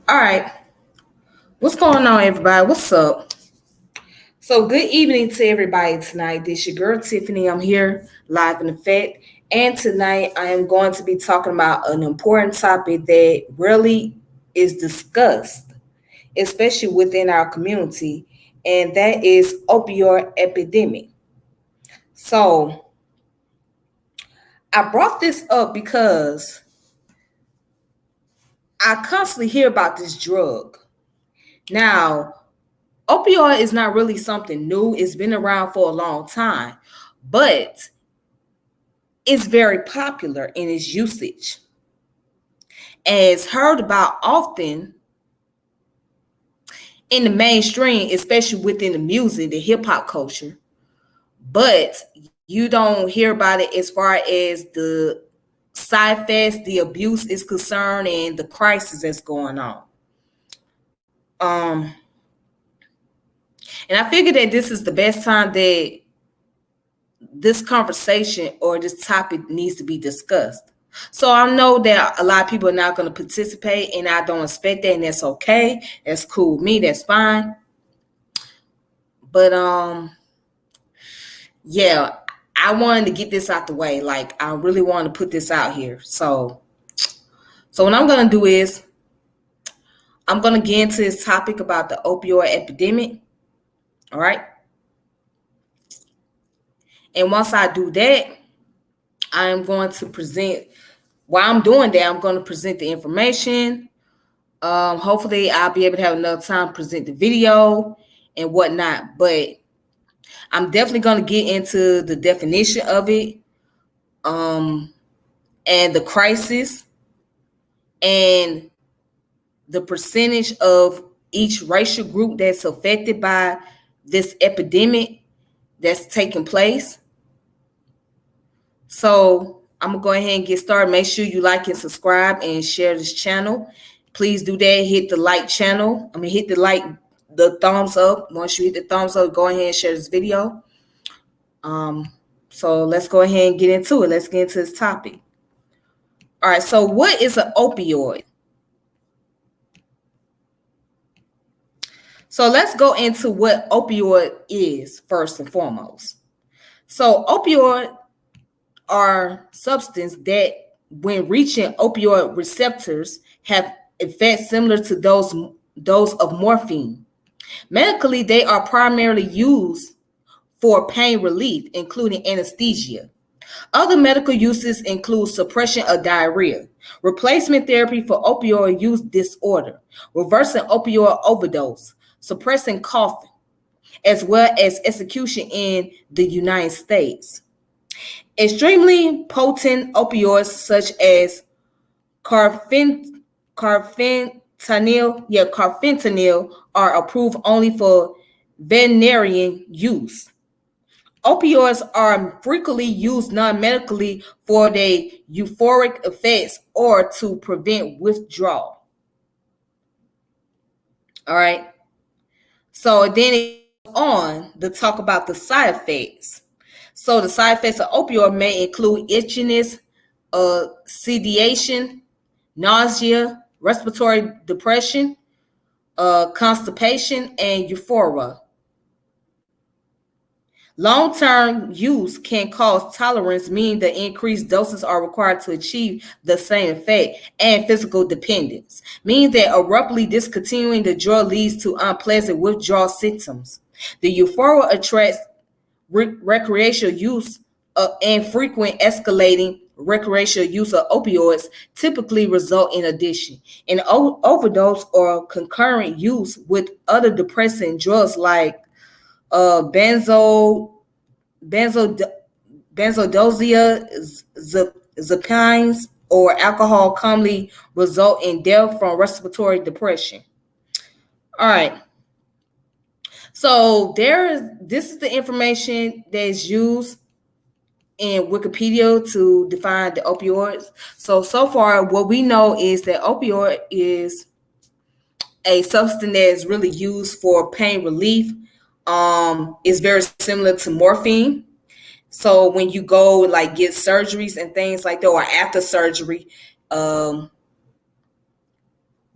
All right. What's going on, everybody? What's up? So, good evening to everybody tonight. This your girl Tiffany. I'm here live in effect. And tonight I am going to be talking about an important topic that rarely is discussed, especially within our community, and that is opioid epidemic. So, I brought this up because I constantly hear about this drug. Now, opioid is not really something new. It's been around for a long time, but it's very popular in its usage and it's heard about often in the mainstream, especially within the music, the hip hop culture. But you don't hear about it as far as the side effects, the abuse is concerned, and the crisis that's going on. Um, and I figured that this is the best time that this conversation or this topic needs to be discussed. So I know that a lot of people are not going to participate, and I don't expect that, and that's okay. That's cool with me. That's fine. But yeah, I wanted to get this out the way. Like I really wanted to put this out here. So what I'm gonna do is I'm gonna get into this topic about the opioid epidemic. All right. And once I do that, I am going to present. While I'm doing that, I'm going to present the information. Hopefully, I'll be able to have enough time to present the video and whatnot. But I'm definitely going to get into the definition of it, and the crisis, and the percentage of each racial group that's affected by this epidemic that's taking place. So I'm gonna go ahead and get started. Make sure you like and subscribe and share this channel. Please do that. Hit the like channel. Hit the thumbs up. Once you hit the thumbs up, go ahead and share this video. So let's go ahead and get into it. Let's get into this topic. All right. So what is an opioid? So let's go into what opioid is first and foremost. So opioid are substances that, when reaching opioid receptors, have effects similar to those of morphine. Medically, they are primarily used for pain relief, including anesthesia. Other medical uses include suppression of diarrhea, replacement therapy for opioid use disorder, reversing opioid overdose, suppressing coughing, as well as execution in the United States. Extremely potent opioids such as carfentanil are approved only for veterinary use. Opioids are frequently used non-medically for their euphoric effects or to prevent withdrawal. All right. So then it goes on to talk about the side effects. So the side effects of opioid may include itchiness, sedation, nausea, respiratory depression, constipation, and euphoria. Long-term use can cause tolerance, meaning the increased doses are required to achieve the same effect, and physical dependence, meaning that abruptly discontinuing the drug leads to unpleasant withdrawal symptoms. The euphoria attracts recreational use and frequent escalating recreational use of opioids typically result in addiction. In overdose or concurrent use with other depressant drugs like benzodiazepines or alcohol commonly result in death from respiratory depression. All right. So this is the information that is used in Wikipedia to define the opioids. So far, what we know is that opioid is a substance that is really used for pain relief. It's very similar to morphine. So when you go like get surgeries and things like that, or after surgery,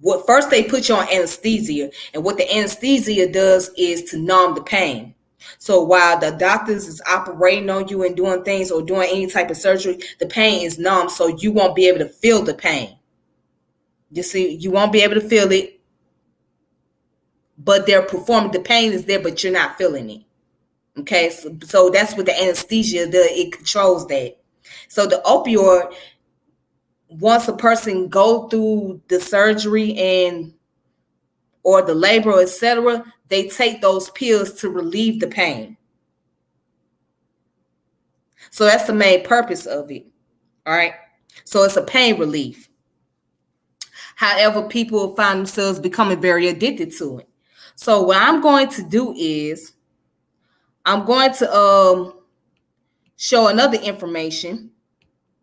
what first they put you on anesthesia, and what the anesthesia does is to numb the pain. So while the doctors is operating on you and doing things or doing any type of surgery, the pain is numb, so you won't be able to feel the pain. You see, you won't be able to feel it, but they're performing. The pain is there, but you're not feeling it. Okay, so that's what the anesthesia does. It controls that. So the opioid, once a person go through the surgery and or the labor, etc., they take those pills to relieve the pain. So that's the main purpose of it. All right. So it's a pain relief. However, people find themselves becoming very addicted to it. So what I'm going to do is I'm going to show another information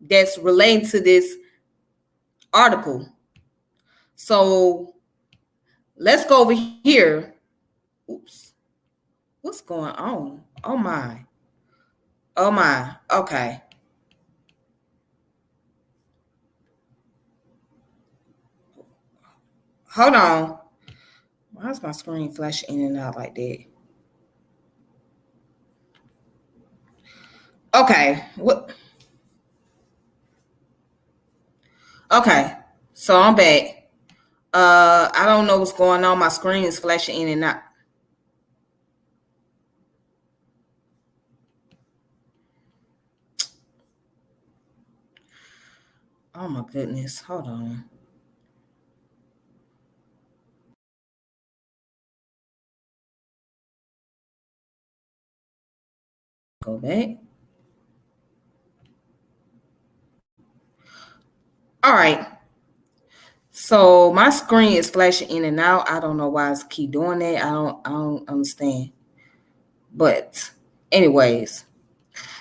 that's relating to this article. So let's go over here. Oops. What's going on? Oh my. Oh my. Okay. Hold on. Why is my screen flashing in and out like that? Okay. What? Okay. So I'm back. I don't know what's going on. My screen is flashing in and out. Oh my goodness. Hold on. Go back. All right. So my screen is flashing in and out. I don't know why it's keep doing that. I don't understand. But anyways,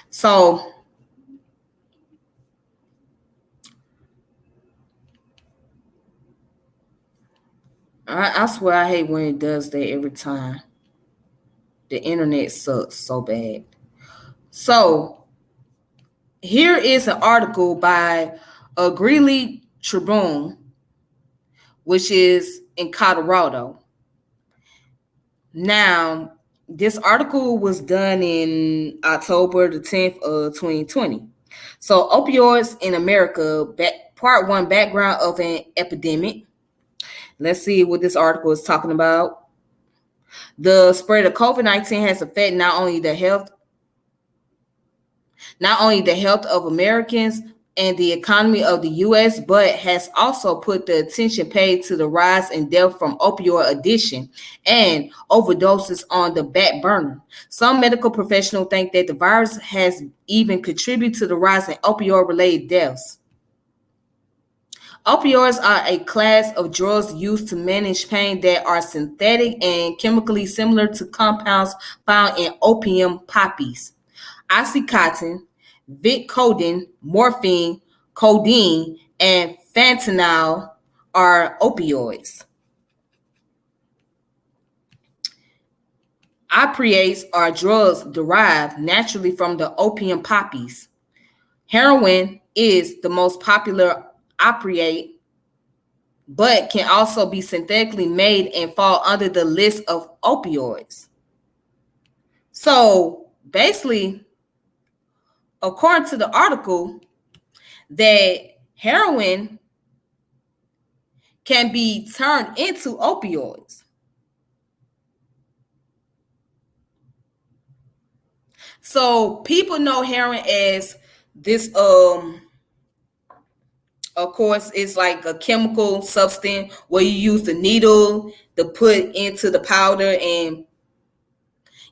so I swear I hate when it does that every time. The internet sucks so bad. So here is an article by a Greeley Tribune, which is in Colorado. Now, this article was done in October the 10th of 2020. So, opioids in America, part one, background of an epidemic. Let's see what this article is talking about. The spread of COVID-19 has affected not only the health of Americans and the economy of the U.S., but has also put the attention paid to the rise in death from opioid addiction and overdoses on the back burner. Some medical professionals think that the virus has even contributed to the rise in opioid-related deaths. Opioids are a class of drugs used to manage pain that are synthetic and chemically similar to compounds found in opium poppies. Oxycontin, Vicodin, morphine, codeine, and fentanyl are opioids. Opiates are drugs derived naturally from the opium poppies. Heroin is the most popular opiate, but can also be synthetically made and fall under the list of opioids. So basically, according to the article, that heroin can be turned into opioids. So people know heroin as this of course it's like a chemical substance where you use the needle to put into the powder, and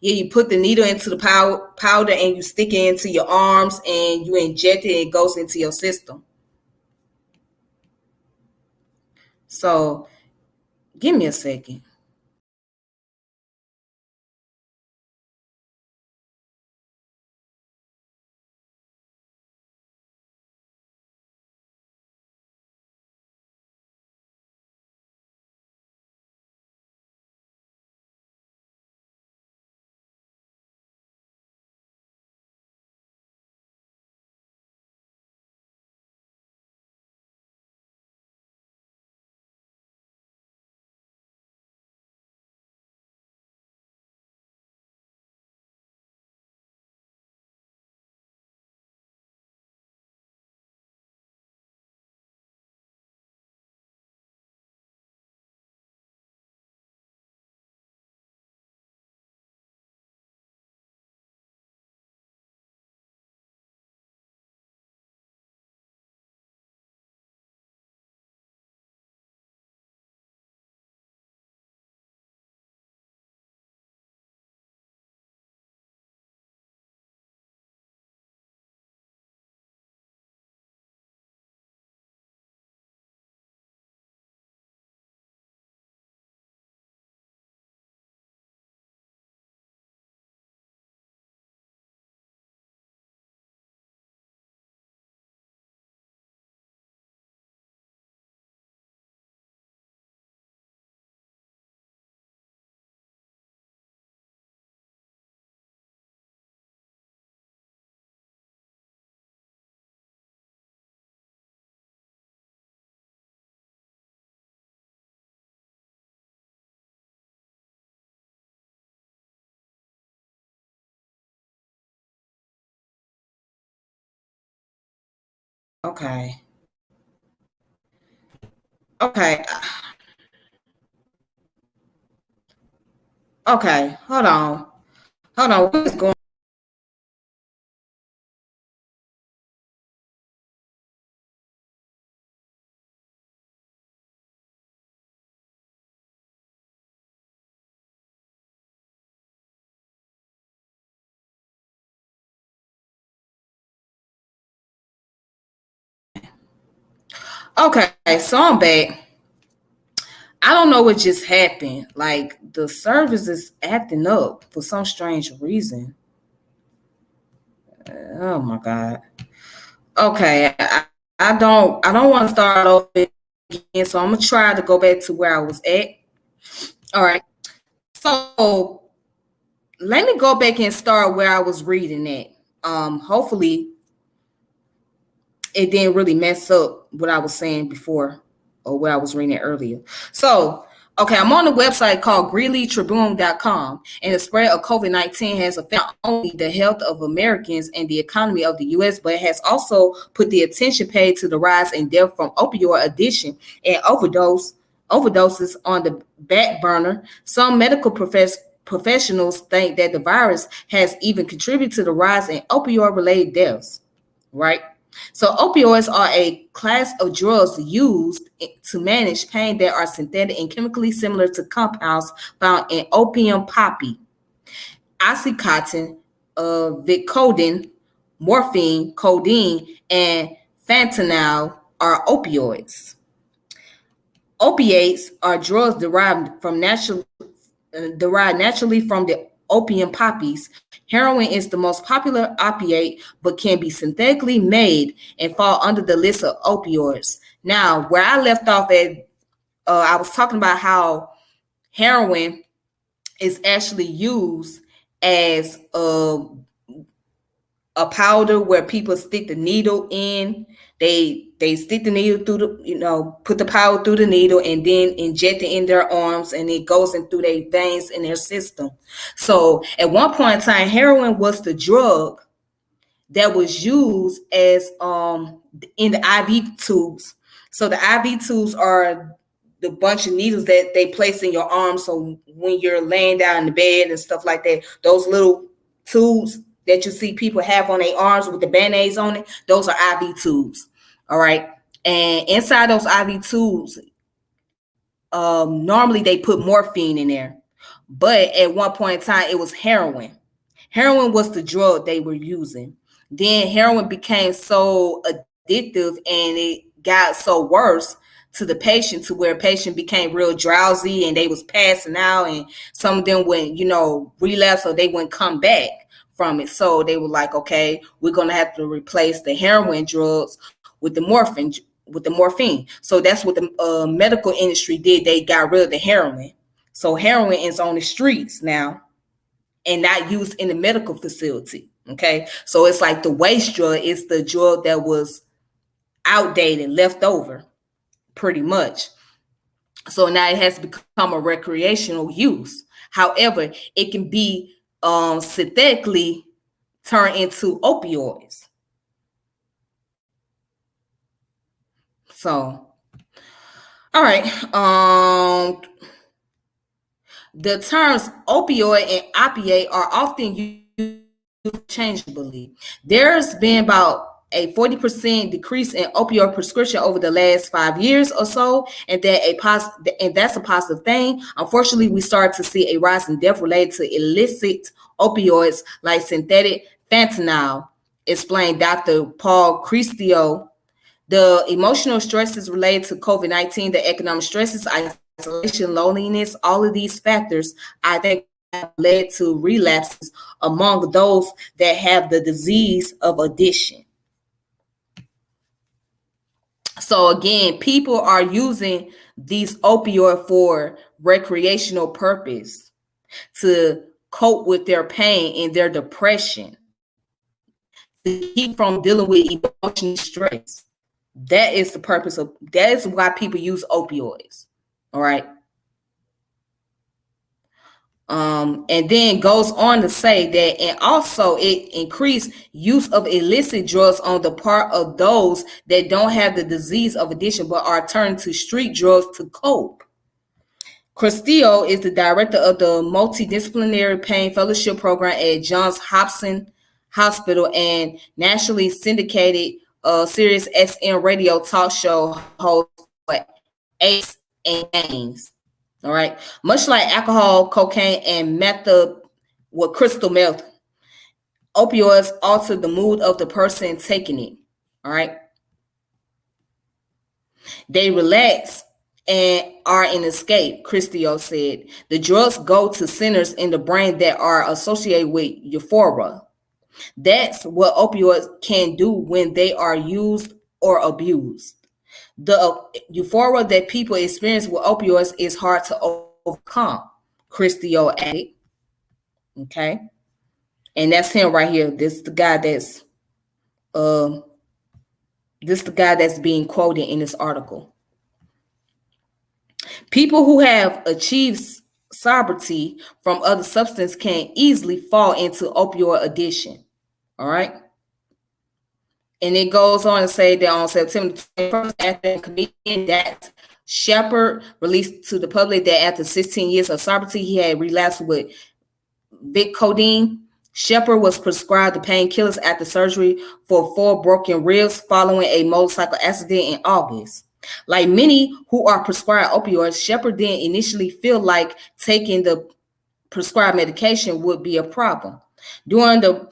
yeah, you put the needle into the powder and you stick it into your arms and you inject it and it goes into your system. So give me a second. Okay. Okay. Okay. Hold on. Hold on. What is going? Okay. So I'm back. I don't know what just happened. Like the service is acting up for some strange reason. Oh my god. Okay. I don't want to start over again. So I'm gonna try to go back to where I was at. All right. So let me go back and start where I was reading at. Hopefully it didn't really mess up what I was saying before or what I was reading earlier. So, okay, I'm on a website called greeleytribune.com, and the spread of COVID-19 has affected not only the health of Americans and the economy of the U.S., but has also put the attention paid to the rise in death from opioid addiction and overdoses on the back burner. Some medical professionals think that the virus has even contributed to the rise in opioid-related deaths, right? So opioids are a class of drugs used to manage pain that are synthetic and chemically similar to compounds found in opium poppy, oxycontin, Vicodin, morphine, codeine, and fentanyl are opioids. Opiates are drugs derived naturally from the opium poppies. Heroin is the most popular opiate, but can be synthetically made and fall under the list of opioids. Now, where I left off at, I was talking about how heroin is actually used as a powder where people stick the needle in. They stick the needle through the, put the powder through the needle and then inject it in their arms, and it goes in through their veins in their system. So at one point in time, heroin was the drug that was used as in the IV tubes. So the IV tubes are the bunch of needles that they place in your arm. So when you're laying down in the bed and stuff like that, those little tubes that you see people have on their arms with the band-aids on it, those are IV tubes. All right. And inside those IV tubes, normally they put morphine in there. But at one point in time, it was heroin. Heroin was the drug they were using. Then heroin became so addictive and it got so worse to the patient to where patient became real drowsy and they was passing out, and some of them went, relapse, or they wouldn't come back from it. So they were like, okay, we're gonna have to replace the heroin drugs with the morphine. So that's what the medical industry did. They got rid of the heroin. So heroin is on the streets now and not used in the medical facility. Okay. So it's like the waste drug is the drug that was outdated, left over, pretty much. So now it has become a recreational use. However, it can be synthetically turned into opioids. So, all right. The terms opioid and opiate are often used interchangeably. There's been about a 40% decrease in opioid prescription over the last 5 years or so, and that's a positive thing. Unfortunately, we start to see a rise in death related to illicit opioids like synthetic fentanyl, explained Dr. Paul Cristio. The emotional stresses related to COVID-19, the economic stresses, isolation, loneliness, all of these factors, I think, have led to relapses among those that have the disease of addiction. So again, people are using these opioids for recreational purpose to cope with their pain and their depression, to keep from dealing with emotional stress. That is why people use opioids. All right. And then goes on to say that, and also it increased use of illicit drugs on the part of those that don't have the disease of addiction but are turning to street drugs to cope. Castillo is the director of the Multidisciplinary Pain Fellowship Program at Johns Hopkins Hospital and nationally syndicated Sirius XM radio talk show host for Ace and Gaines. All right. Much like alcohol, cocaine, and crystal meth, opioids alter the mood of the person taking it. All right. They relax and are an escape, Christio said. The drugs go to centers in the brain that are associated with euphoria. That's what opioids can do when they are used or abused. The euphoria that people experience with opioids is hard to overcome, Christio added. Okay. And that's him right here. This is the guy that's being quoted in this article. People who have achieved sobriety from other substances can easily fall into opioid addiction. All right. And it goes on to say that on September 21st, after comedian Dax Shepard released to the public that after 16 years of sobriety, he had relapsed with Vicodin. Shepard was prescribed the painkillers after surgery for 4 broken ribs following a motorcycle accident in August. Like many who are prescribed opioids, Shepard didn't initially feel like taking the prescribed medication would be a problem. During the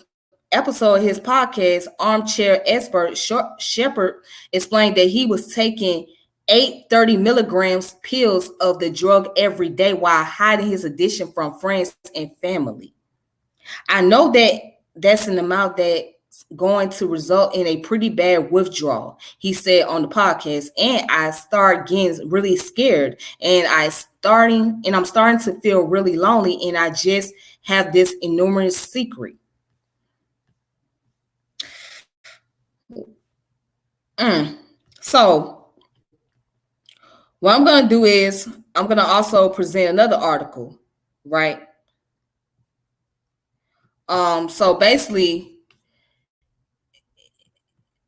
episode of his podcast, Armchair Expert, Shepard explained that he was taking 830 milligrams pills of the drug every day while hiding his addiction from friends and family. I know that that's an amount that's going to result in a pretty bad withdrawal, he said on the podcast. And I start getting really scared, and I'm starting to feel really lonely, and I just have this enormous secret. So what I'm going to do is I'm going to also present another article, right? So basically,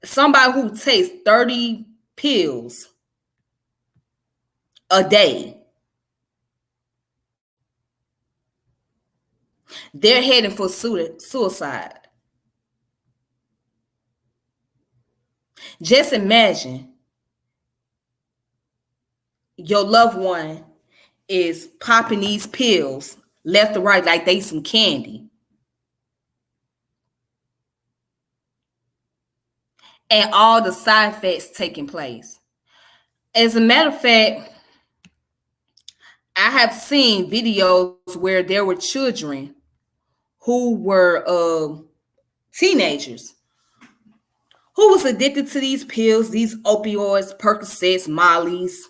somebody who takes 30 pills a day, they're heading for suicide. Just imagine your loved one is popping these pills left or right like they some candy. And all the side effects taking place. As a matter of fact, I have seen videos where there were children who were teenagers who was addicted to these pills, these opioids, Percocets, Molly's,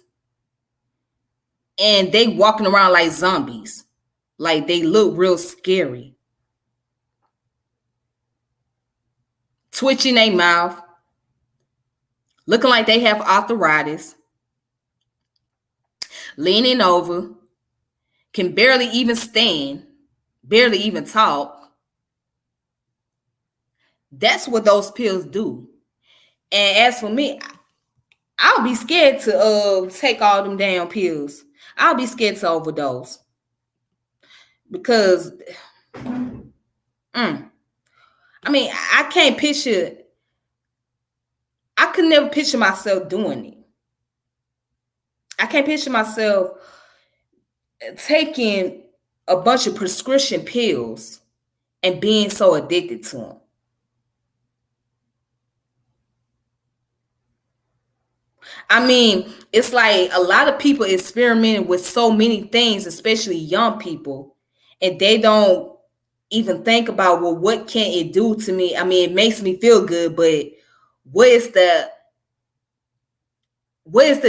and they walking around like zombies. Like they look real scary. Twitching their mouth, looking like they have arthritis, leaning over, can barely even stand, barely even talk. That's what those pills do. And as for me, I'll be scared to take all them damn pills. I'll be scared to overdose. Because I mean, I can't picture, I could never picture myself doing it. I can't picture myself taking a bunch of prescription pills and being so addicted to them. I mean, it's like a lot of people experimenting with so many things, especially young people, and they don't even think about, well, what can it do to me? I mean, it makes me feel good, but what is the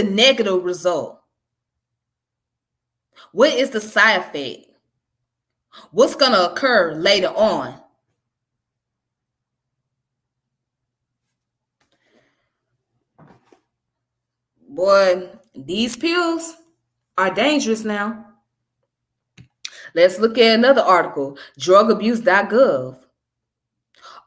negative result? What is the side effect? What's going to occur later on? Boy, these pills are dangerous now. Let's look at another article, drugabuse.gov.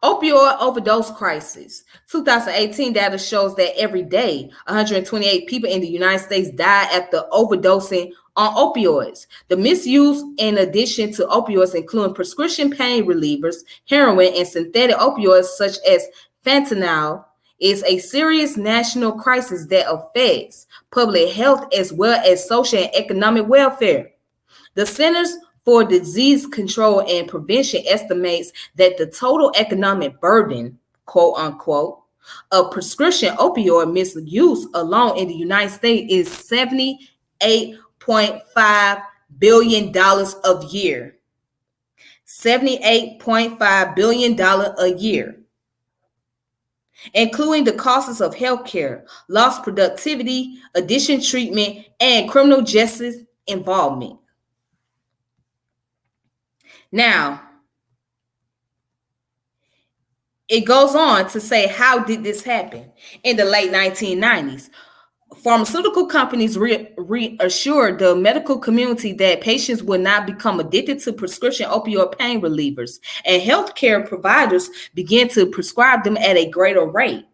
Opioid overdose crisis. 2018 data shows that every day, 128 people in the United States die after overdosing on opioids. The misuse, in addition to opioids, including prescription pain relievers, heroin, and synthetic opioids such as fentanyl, is a serious national crisis that affects public health as well as social and economic welfare. The Centers for Disease Control and Prevention estimates that the total economic burden, quote unquote, of prescription opioid misuse alone in the United States is $78.5 billion a year. $78.5 billion a year, including the costs of healthcare, lost productivity, addiction treatment, and criminal justice involvement. Now, it goes on to say, how did this happen? In the late 1990s, pharmaceutical companies reassured the medical community that patients would not become addicted to prescription opioid pain relievers, and healthcare providers began to prescribe them at a greater rate.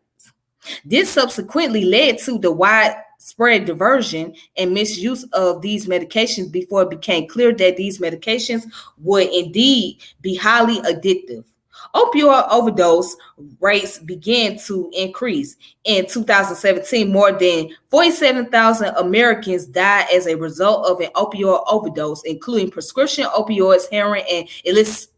This subsequently led to the widespread diversion and misuse of these medications before it became clear that these medications would indeed be highly addictive. Opioid overdose rates began to increase. In 2017, more than 47,000 Americans died as a result of an opioid overdose, including prescription opioids, heroin, and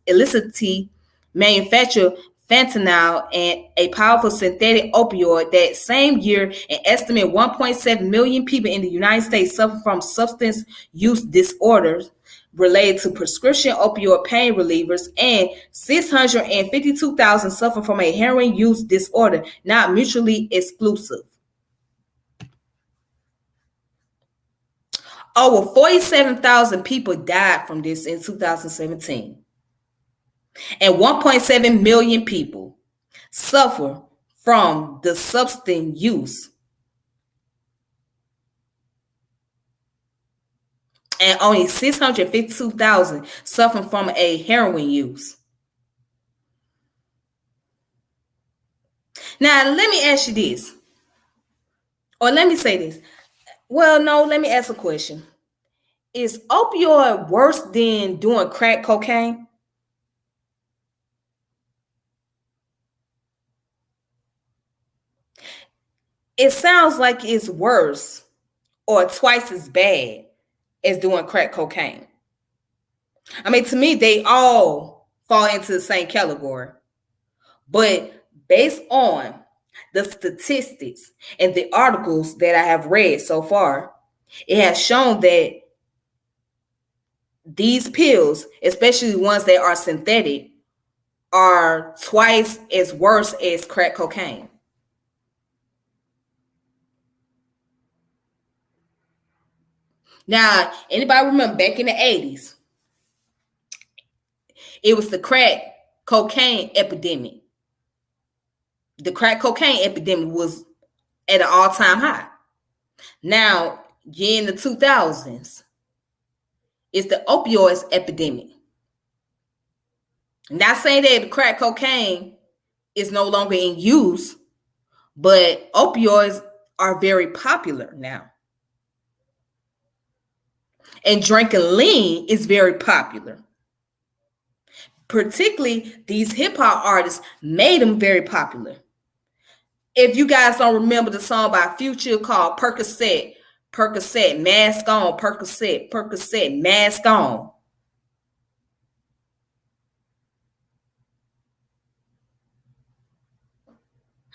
illicitly manufactured fentanyl, and a powerful synthetic opioid. That same year, an estimated 1.7 million people in the United States suffer from substance use disorders related to prescription opioid pain relievers, and 652,000 suffer from a heroin use disorder, not mutually exclusive. Over 47,000 people died from this in 2017. And 1.7 million people suffer from the substance use. And only 652,000 suffer from a heroin use. Now, let me ask you this. Or let me say this. Well, no, let me ask a question. Is opioid worse than doing crack cocaine? It sounds like it's worse or twice as bad as doing crack cocaine. I mean, to me, they all fall into the same category. But based on the statistics and the articles that I have read so far, it has shown that these pills, especially ones that are synthetic, are twice as worse as crack cocaine. Now, anybody remember back in the 80s, it was the crack cocaine epidemic. The crack cocaine epidemic was at an all-time high. Now, in the 2000s, it's the opioids epidemic. Not saying that the crack cocaine is no longer in use, but opioids are very popular now. And drinking lean is very popular. Particularly, these hip hop artists made them very popular. If you guys don't remember the song by Future called Percocet, Percocet, mask on, Percocet, Percocet, mask on.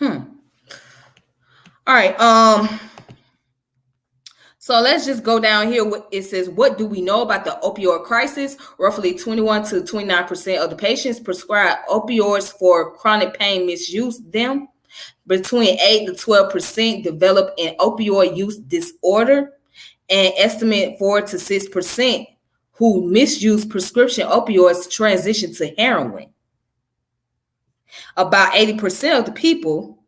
All right. So let's just go down here. It says, what do we know about the opioid crisis? Roughly 21 to 29% of the patients prescribed opioids for chronic pain misuse them. Between 8 to 12% develop an opioid use disorder, and estimate 4 to 6% who misuse prescription opioids transition to heroin. About 80% of the people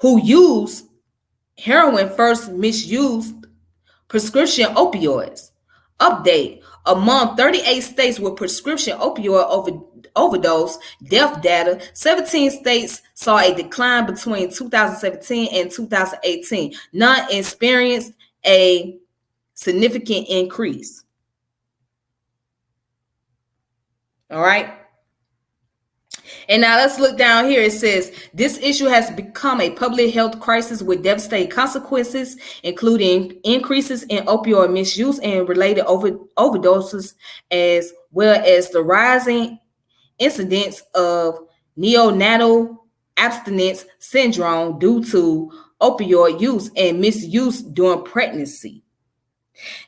who use heroin first misused prescription opioids. Update. Among 38 states with prescription opioid overdose death data, 17 states saw a decline between 2017 and 2018. None experienced a significant increase. All right. And now let's look down here. It says this issue has become a public health crisis with devastating consequences, including increases in opioid misuse and related overdoses, as well as the rising incidence of neonatal abstinence syndrome due to opioid use and misuse during pregnancy.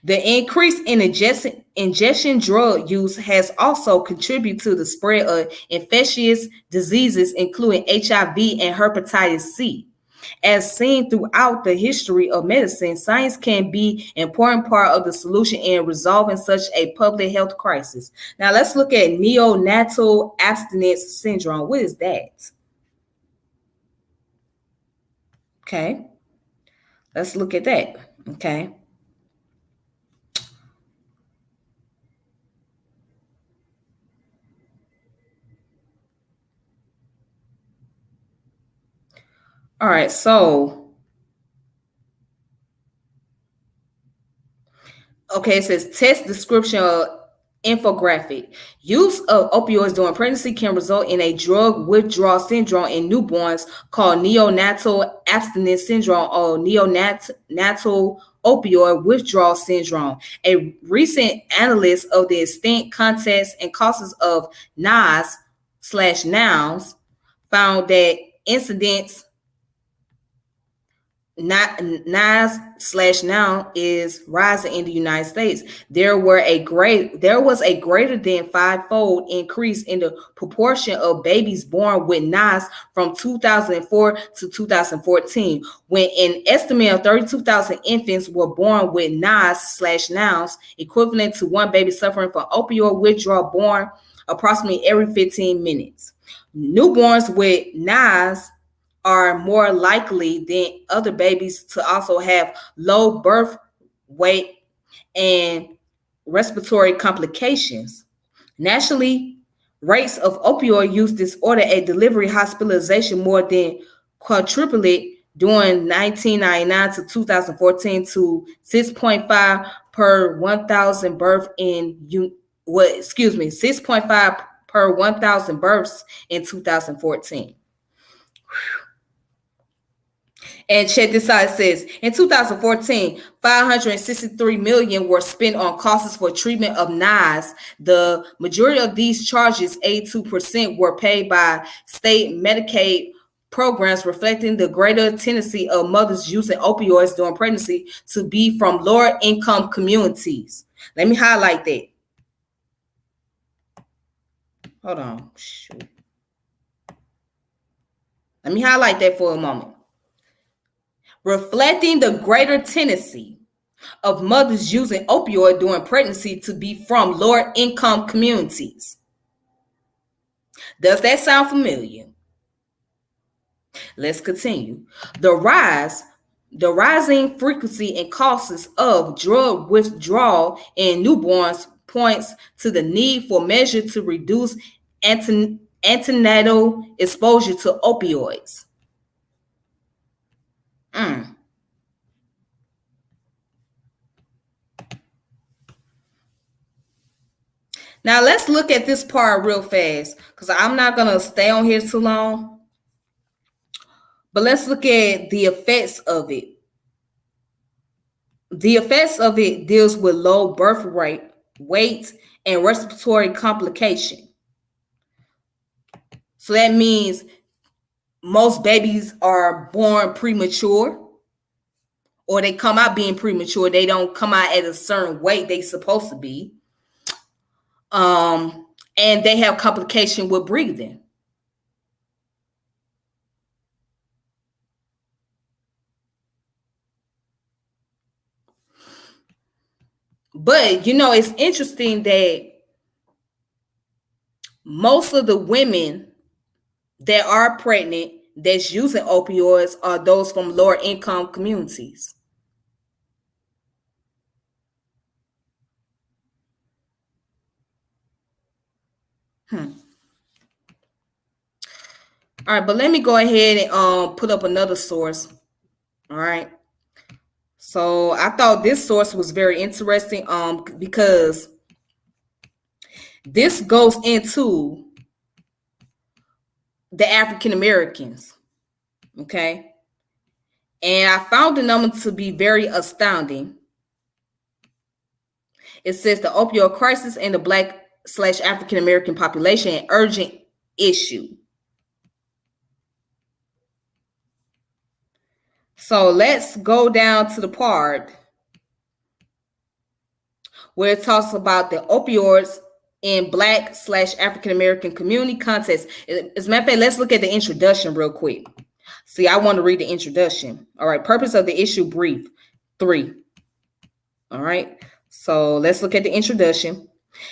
The increase in ingestion drug use has also contributed to the spread of infectious diseases, including HIV and hepatitis C. As seen throughout the history of medicine, science can be an important part of the solution in resolving such a public health crisis. Now, let's look at neonatal abstinence syndrome. What is that? Okay, let's look at that. Okay. All right, so okay, it says test description of infographic. Use of opioids during pregnancy can result in a drug withdrawal syndrome in newborns called neonatal abstinence syndrome or neonatal opioid withdrawal syndrome. A recent analysis of the extent, context, and causes of NAS/NOWS found that incidence not NAS/now is rising in the United States. There was a greater than five-fold increase in the proportion of babies born with NAS from 2004 to 2014, when an estimate of 32,000 infants were born with NAS/NOWS, equivalent to one baby suffering from opioid withdrawal born approximately every 15 minutes. Newborns with NAS are more likely than other babies to also have low birth weight and respiratory complications. Nationally, rates of opioid use disorder and delivery hospitalization more than quadrupled during 1999 to 2014 to 6.5 per 1,000 births in 6.5 per 1,000 births in 2014. And check this out. It says in 2014, 563 million were spent on costs for treatment of NAS. The majority of these charges, 82%, were paid by state Medicaid programs, reflecting the greater tendency of mothers using opioids during pregnancy to be from lower income communities. Let me highlight that. Hold on. Shoot. Let me highlight that for a moment. Reflecting the greater tendency of mothers using opioid during pregnancy to be from lower income communities. Does that sound familiar? Let's continue. The rising frequency and causes of drug withdrawal in newborns points to the need for measures to reduce antenatal exposure to opioids. Now let's look at this part real fast because I'm not going to stay on here too long. But let's look at the effects of it. The effects of it deals with low birth rate, weight, and respiratory complication. So that means most babies are born premature, or they come out being premature. They don't come out at a certain weight they're supposed to be. And they have complication with breathing. But, it's interesting that most of the women that are pregnant that's using opioids are those from lower income communities. All right, but let me go ahead and put up another source. All right. So I thought this source was very interesting because this goes into the African Americans. Okay. And I found the number to be very astounding. It says the opioid crisis in the Black/African American population, an urgent issue. So let's go down to the part where it talks about the opioids in Black/African American community context. As a matter of fact, let's look at the introduction real quick. See, I want to read the introduction. All right, purpose of the issue brief 3. All right, so let's look at the introduction.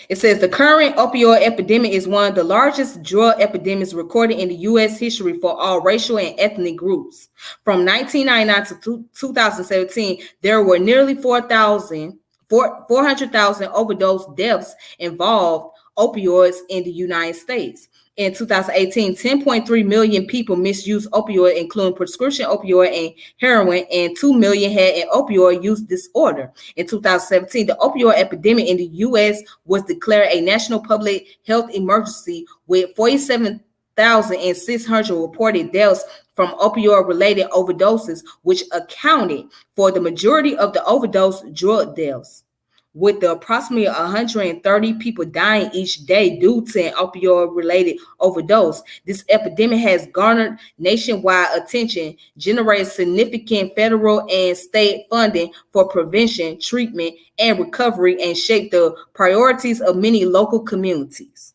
It says the current opioid epidemic is one of the largest drug epidemics recorded in the U.S. history for all racial and ethnic groups. From 1999 to 2017, there were nearly 400,000 overdose deaths involved opioids in the United States. In 2018, 10.3 million people misused opioid, including prescription opioid and heroin, and 2 million had an opioid use disorder. In 2017, the opioid epidemic in the U.S. was declared a national public health emergency with 47,600 reported deaths from opioid-related overdoses, which accounted for the majority of the overdose drug deaths, with the approximately 130 people dying each day due to an opioid-related overdose. This epidemic has garnered nationwide attention, generated significant federal and state funding for prevention, treatment, and recovery, and shaped the priorities of many local communities.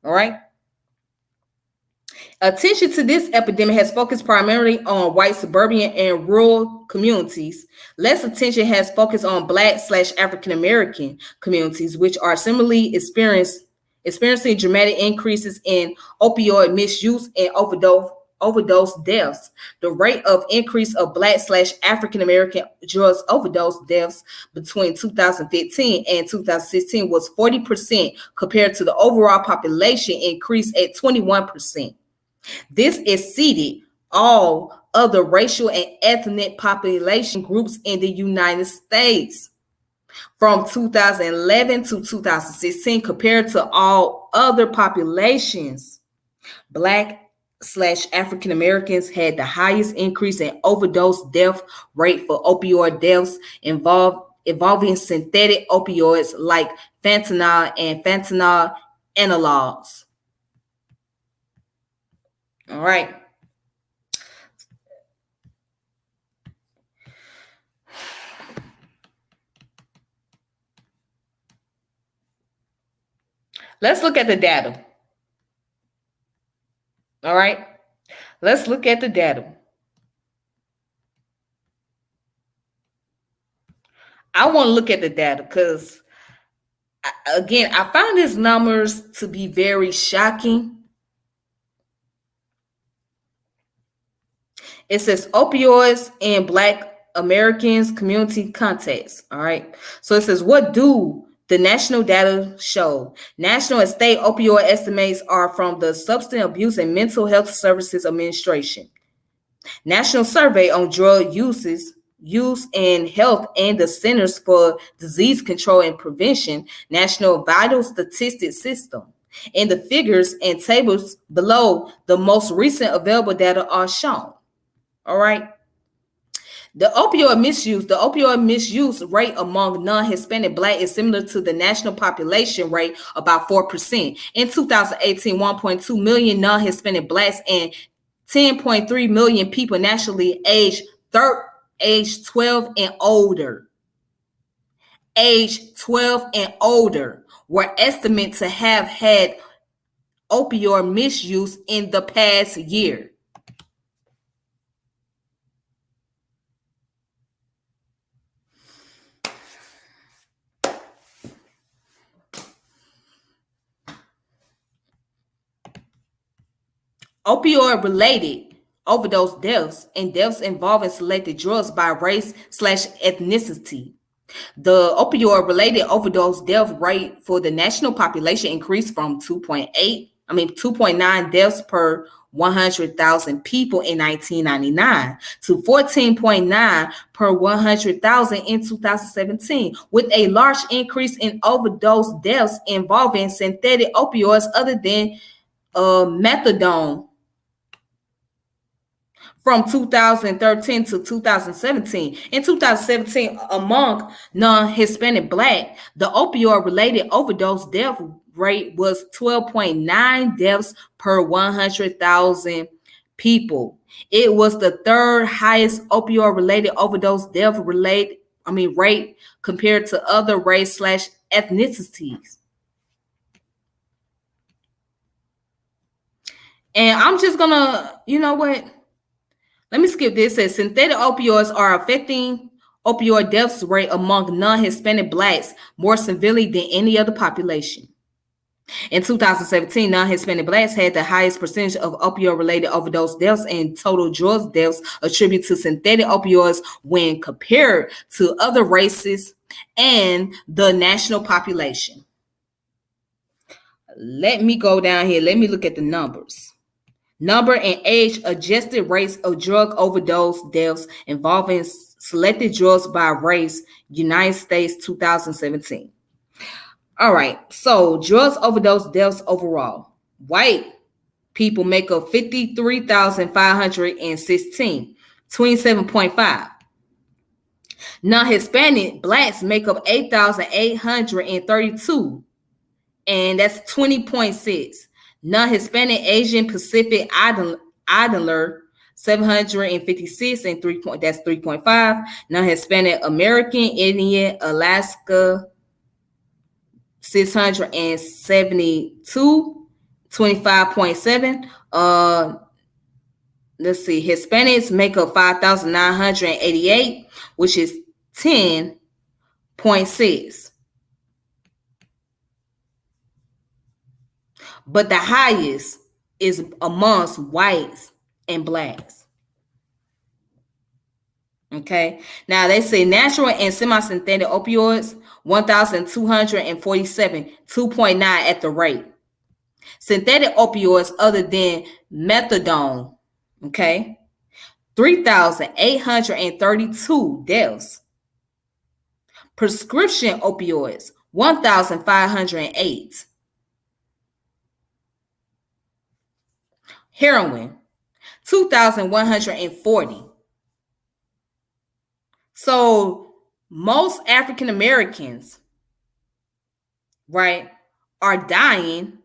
All right? Attention to this epidemic has focused primarily on white suburban and rural communities. Less attention has focused on Black/African American communities, which are similarly experiencing dramatic increases in opioid misuse and overdose deaths. The rate of increase of Black/African American drugs overdose deaths between 2015 and 2016 was 40% compared to the overall population increase at 21%. This exceeded all other racial and ethnic population groups in the United States. From 2011 to 2016, compared to all other populations, Black/African Americans had the highest increase in overdose death rate for opioid deaths involving synthetic opioids like fentanyl and fentanyl analogs. All right. Let's look at the data. All right. Let's look at the data. I want to look at the data because, again, I found these numbers to be very shocking. It says opioids in Black Americans community context. All right. So it says, what do the national data show? National and state opioid estimates are from the Substance Abuse and Mental Health Services Administration, National Survey on Drug Use and Health, and the Centers for Disease Control and Prevention, National Vital Statistics System. And the figures and tables below the most recent available data are shown. All right. The opioid misuse rate among non-Hispanic Black is similar to the national population rate, about 4%. In 2018, 1.2 million non-Hispanic Blacks and 10.3 million people nationally aged 12 and older. Age 12 and older were estimated to have had opioid misuse in the past year. Opioid-related overdose deaths and deaths involving selected drugs by race/ethnicity The opioid-related overdose death rate for the national population increased from 2.9 deaths per 100,000 people in 1999 to 14.9 per 100,000 in 2017, with a large increase in overdose deaths involving synthetic opioids other than methadone from 2013 to 2017. In 2017, among non-Hispanic Black, the opioid-related overdose death rate was 12.9 deaths per 100,000 people. It was the third highest opioid-related overdose death rate compared to other race/ethnicities. And I'm just gonna, you know what? Let me skip this. It says synthetic opioids are affecting opioid deaths rate among non-Hispanic Blacks more severely than any other population. In 2017, non-Hispanic Blacks had the highest percentage of opioid-related overdose deaths and total drug deaths attributed to synthetic opioids when compared to other races and the national population. Let me go down here. Let me look at the numbers. Number and age adjusted rates of drug overdose deaths involving selected drugs by race, United States 2017. All right, so drugs overdose deaths overall. White people make up 53,516, 27.5. Non-Hispanic Blacks make up 8,832, and that's 20.6. Non-Hispanic Asian Pacific Islander 756 and that's 3.5. Non-Hispanic American Indian Alaska 672, 25.7. Let's see, Hispanics make up 5,988, which is 10.6. But the highest is amongst whites and Blacks. Okay. Now they say natural and semi-synthetic opioids, 1,247, 2.9 at the rate. Synthetic opioids other than methadone, okay, 3,832 deaths. Prescription opioids, 1,508. Heroin, 2,140. So most African Americans, right, are dying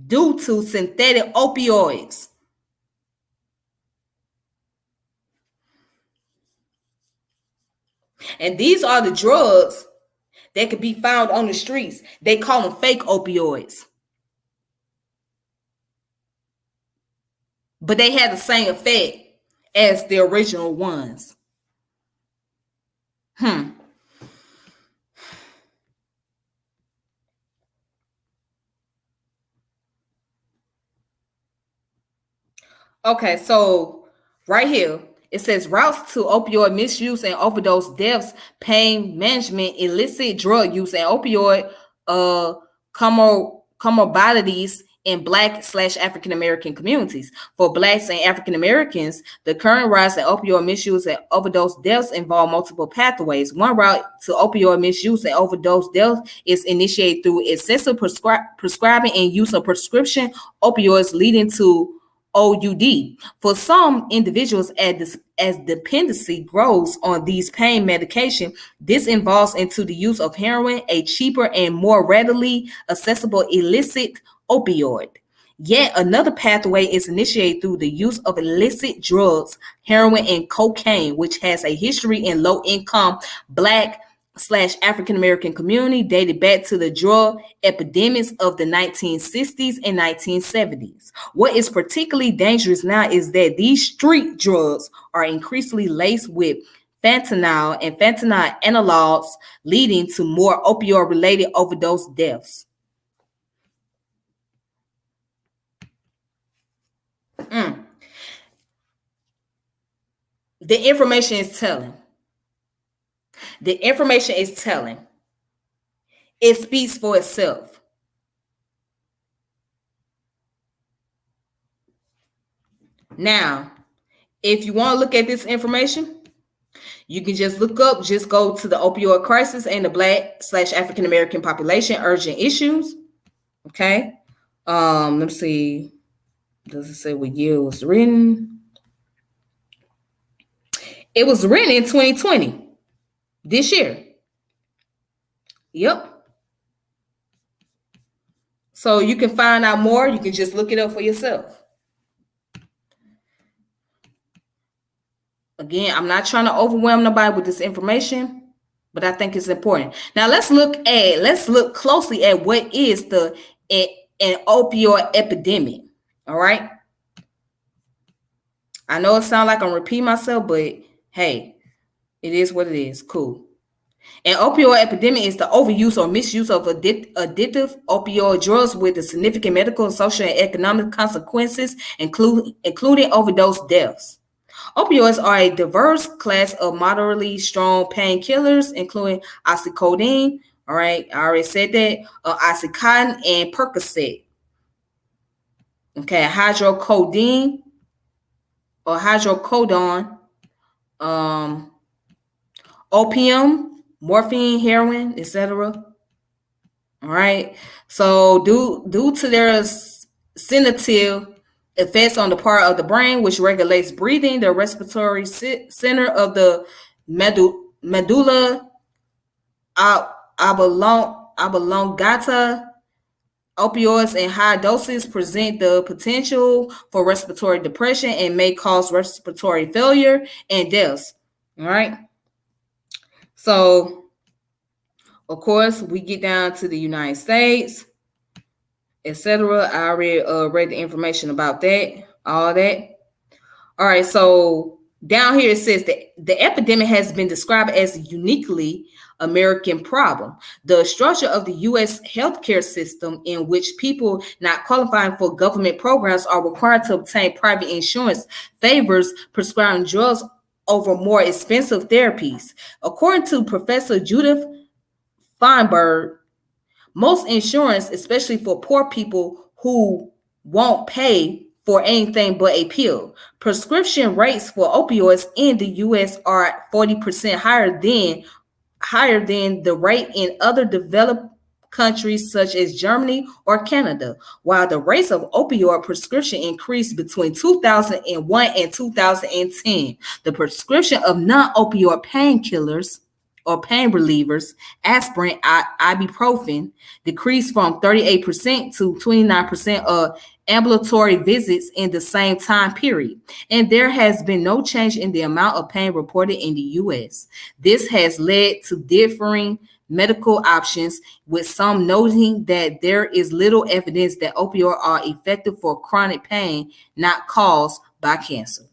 due to synthetic opioids. And these are the drugs that could be found on the streets. They call them fake opioids. But they have the same effect as the original ones. Okay, so right here, it says routes to opioid misuse and overdose deaths, pain management, illicit drug use, and opioid comorbidities in Black/African American communities. For Blacks and African Americans, the current rise in opioid misuse and overdose deaths involve multiple pathways. One route to opioid misuse and overdose death is initiated through excessive prescribing and use of prescription opioids, leading to OUD. For some individuals, as dependency grows on these pain medication, this evolves into the use of heroin, a cheaper and more readily accessible illicit opioid. Yet another pathway is initiated through the use of illicit drugs, heroin and cocaine, which has a history in low-income Black/African American community dated back to the drug epidemics of the 1960s and 1970s. What is particularly dangerous now is that these street drugs are increasingly laced with fentanyl and fentanyl analogs, leading to more opioid-related overdose deaths. The information is telling. The information is telling. It speaks for itself. Now, if you want to look at this information, you can just go to the opioid crisis and the Black/African American population urgent issues. Okay. Let's see. Does it say what year it was written? It was written in 2020, this year. Yep. So you can find out more. You can just look it up for yourself. Again, I'm not trying to overwhelm nobody with this information, but I think it's important. Now let's look closely at what is an opioid epidemic. All right. I know it sounds like I'm repeating myself, but hey, it is what it is. Cool. An opioid epidemic is the overuse or misuse of addictive opioid drugs with the significant medical, social, and economic consequences, including overdose deaths. Opioids are a diverse class of moderately strong painkillers, including oxycodone. All right, I already said that. Oxycontin and Percocet. Okay, hydrocodone or hydrocodone, opium, morphine, heroin, etc. All right. So due to their sedative effects on the part of the brain which regulates breathing, the respiratory center of the medulla oblongata, opioids in high doses present the potential for respiratory depression and may cause respiratory failure and deaths. All right. So, of course, we get down to the United States, etc. I already read the information about that, all that. All right, so down here it says that the epidemic has been described as a uniquely American problem. The structure of the U.S. healthcare system, in which people not qualifying for government programs are required to obtain private insurance, favors prescribing drugs over more expensive therapies. According to Professor Judith Feinberg, most insurance, especially for poor people who won't pay for anything but a pill. Prescription rates for opioids in the U.S. are 40% higher than the rate in other developed countries such as Germany or Canada, while the rates of opioid prescription increased between 2001 and 2010. The prescription of non-opioid painkillers or pain relievers, aspirin, ibuprofen, decreased from 38% to 29% of ambulatory visits in the same time period. And there has been no change in the amount of pain reported in the U.S. This has led to differing medical options, with some noting that there is little evidence that opioids are effective for chronic pain not caused by cancer.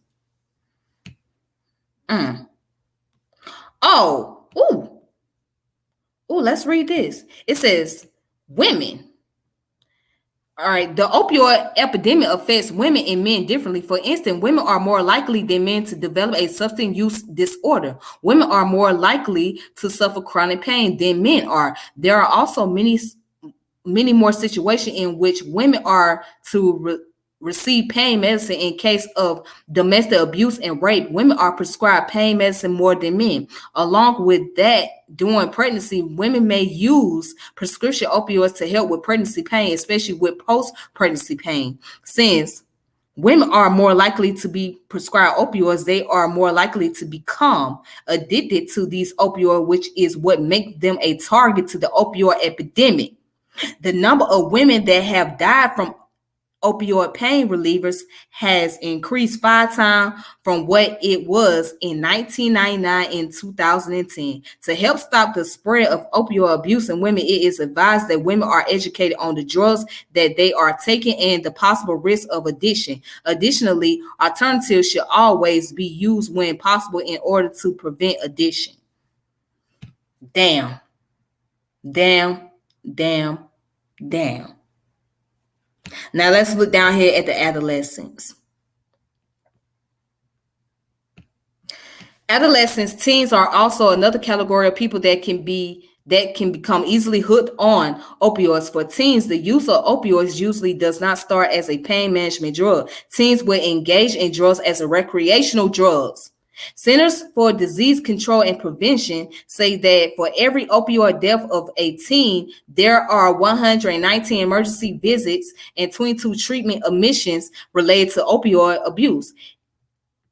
Let's read this. It says, women. All right, the opioid epidemic affects women and men differently. For instance, women are more likely than men to develop a substance use disorder. Women are more likely to suffer chronic pain than men are. There are also many more situations in which women are to receive pain medicine in case of domestic abuse and rape. Women are prescribed pain medicine more than men. Along with that, during pregnancy, women may use prescription opioids to help with pregnancy pain, especially with post-pregnancy pain. Since women are more likely to be prescribed opioids, they are more likely to become addicted to these opioids, which is what makes them a target to the opioid epidemic. The number of women that have died from opioid pain relievers has increased 5 times from what it was in 1999 and 2010. To help stop the spread of opioid abuse in women, it is advised that women are educated on the drugs that they are taking and the possible risk of addiction. Additionally, alternatives should always be used when possible in order to prevent addiction. Damn. Now let's look down here at the adolescents. Adolescents, teens are also another category of people that can become easily hooked on opioids. For teens, the use of opioids usually does not start as a pain management drug. Teens will engage in drugs as a recreational drugs. Centers for Disease Control and Prevention say that for every opioid death of a teen, there are 119 emergency visits and 22 treatment admissions related to opioid abuse.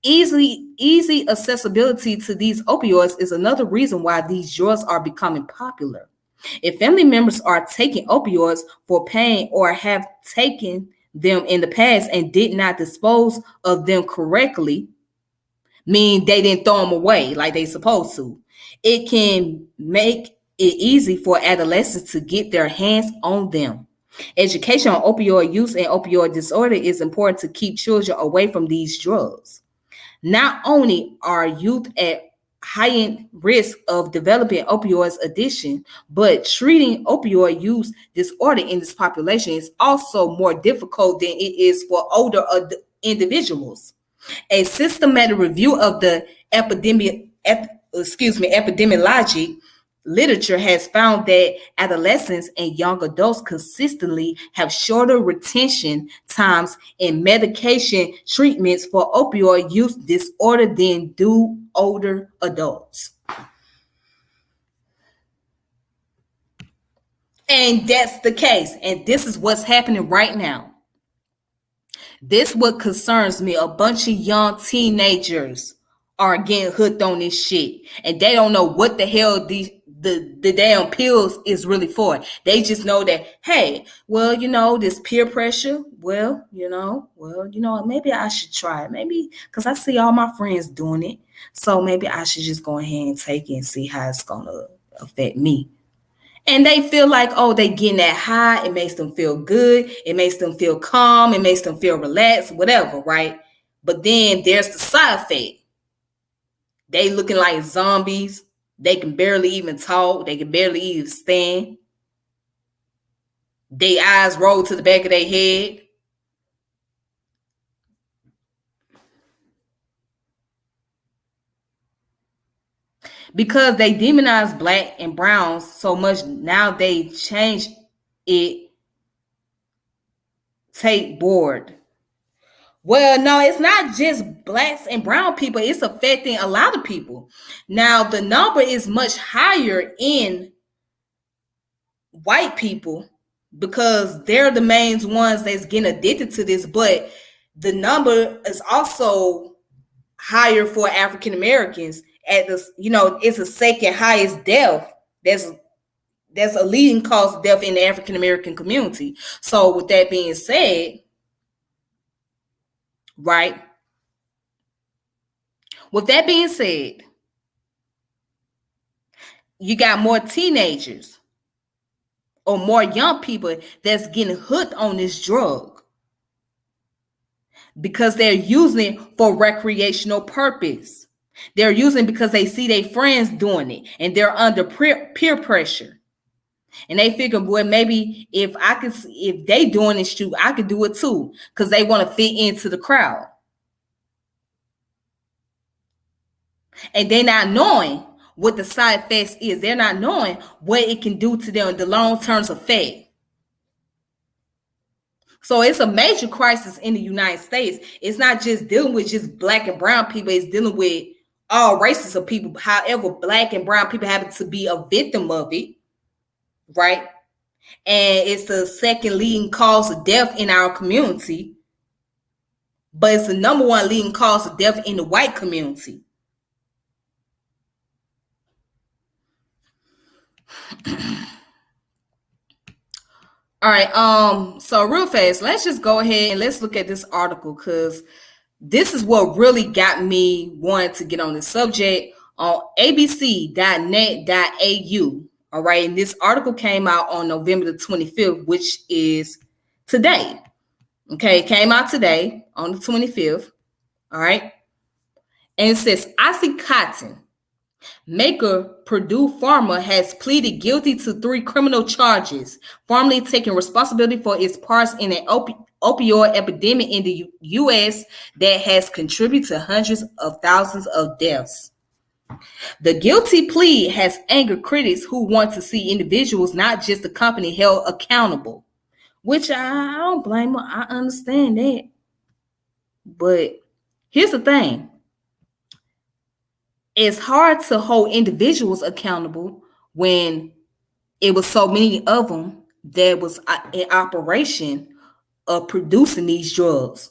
Easy accessibility to these opioids is another reason why these drugs are becoming popular. If family members are taking opioids for pain or have taken them in the past and did not dispose of them correctly, mean they didn't throw them away like they supposed to, it can make it easy for adolescents to get their hands on them. Education on opioid use and opioid disorder is important to keep children away from these drugs. Not only are youth at heightened risk of developing opioids addiction, but treating opioid use disorder in this population is also more difficult than it is for older individuals. A systematic review of the epidemiology literature has found that adolescents and young adults consistently have shorter retention times in medication treatments for opioid use disorder than do older adults. And that's the case. And this is what's happening right now. This what concerns me. A bunch of young teenagers are getting hooked on this shit, and they don't know what the hell the damn pills is really for. They just know that, hey, well, this peer pressure. Maybe I should try it. Maybe because I see all my friends doing it, so maybe I should just go ahead and take it and see how it's gonna affect me. And they feel like, oh, they getting that high. It makes them feel good. It makes them feel calm. It makes them feel relaxed, whatever, right? But then there's the side effect. They looking like zombies. They can barely even talk. They can barely even stand. Their eyes roll to the back of their head. Because they demonize black and browns so much, now they change it. Take board. Well, no, it's not just blacks and brown people. It's affecting a lot of people. Now, the number is much higher in white people because they're the main ones that's getting addicted to this. But the number is also higher for African Americans. At this, it's the second highest death. That's a leading cause of death in the African American community. So, with that being said, right? With that being said, you got more teenagers or more young people that's getting hooked on this drug because they're using it for recreational purpose. They're using it because they see their friends doing it and they're under peer pressure. And they figure, well, maybe if they doing this too, I could do it too, because they want to fit into the crowd. And they're not knowing what the side effects is. They're not knowing what it can do to them, the long-term effect. So it's a major crisis in the United States. It's not just dealing with just black and brown people. It's dealing with all races of people. However, black and brown people happen to be a victim of it, right? And it's the second leading cause of death in our community. But it's the number one leading cause of death in the white community. All right, so real fast, let's just go ahead and let's look at this article because this is what really got me wanting to get on this subject on abc.net.au. All right, and this article came out on November the 25th, which is today. Okay, it came out today on the 25th. All right, and it says OxyContin maker Purdue Pharma has pleaded guilty to 3 criminal charges, formally taking responsibility for its parts in an opioid epidemic in the U.S. that has contributed to hundreds of thousands of deaths. The guilty plea has angered critics who want to see individuals, not just the company, held accountable, which I don't blame them. I understand that. But here's the thing. It's hard to hold individuals accountable when it was so many of them that was in operation of producing these drugs.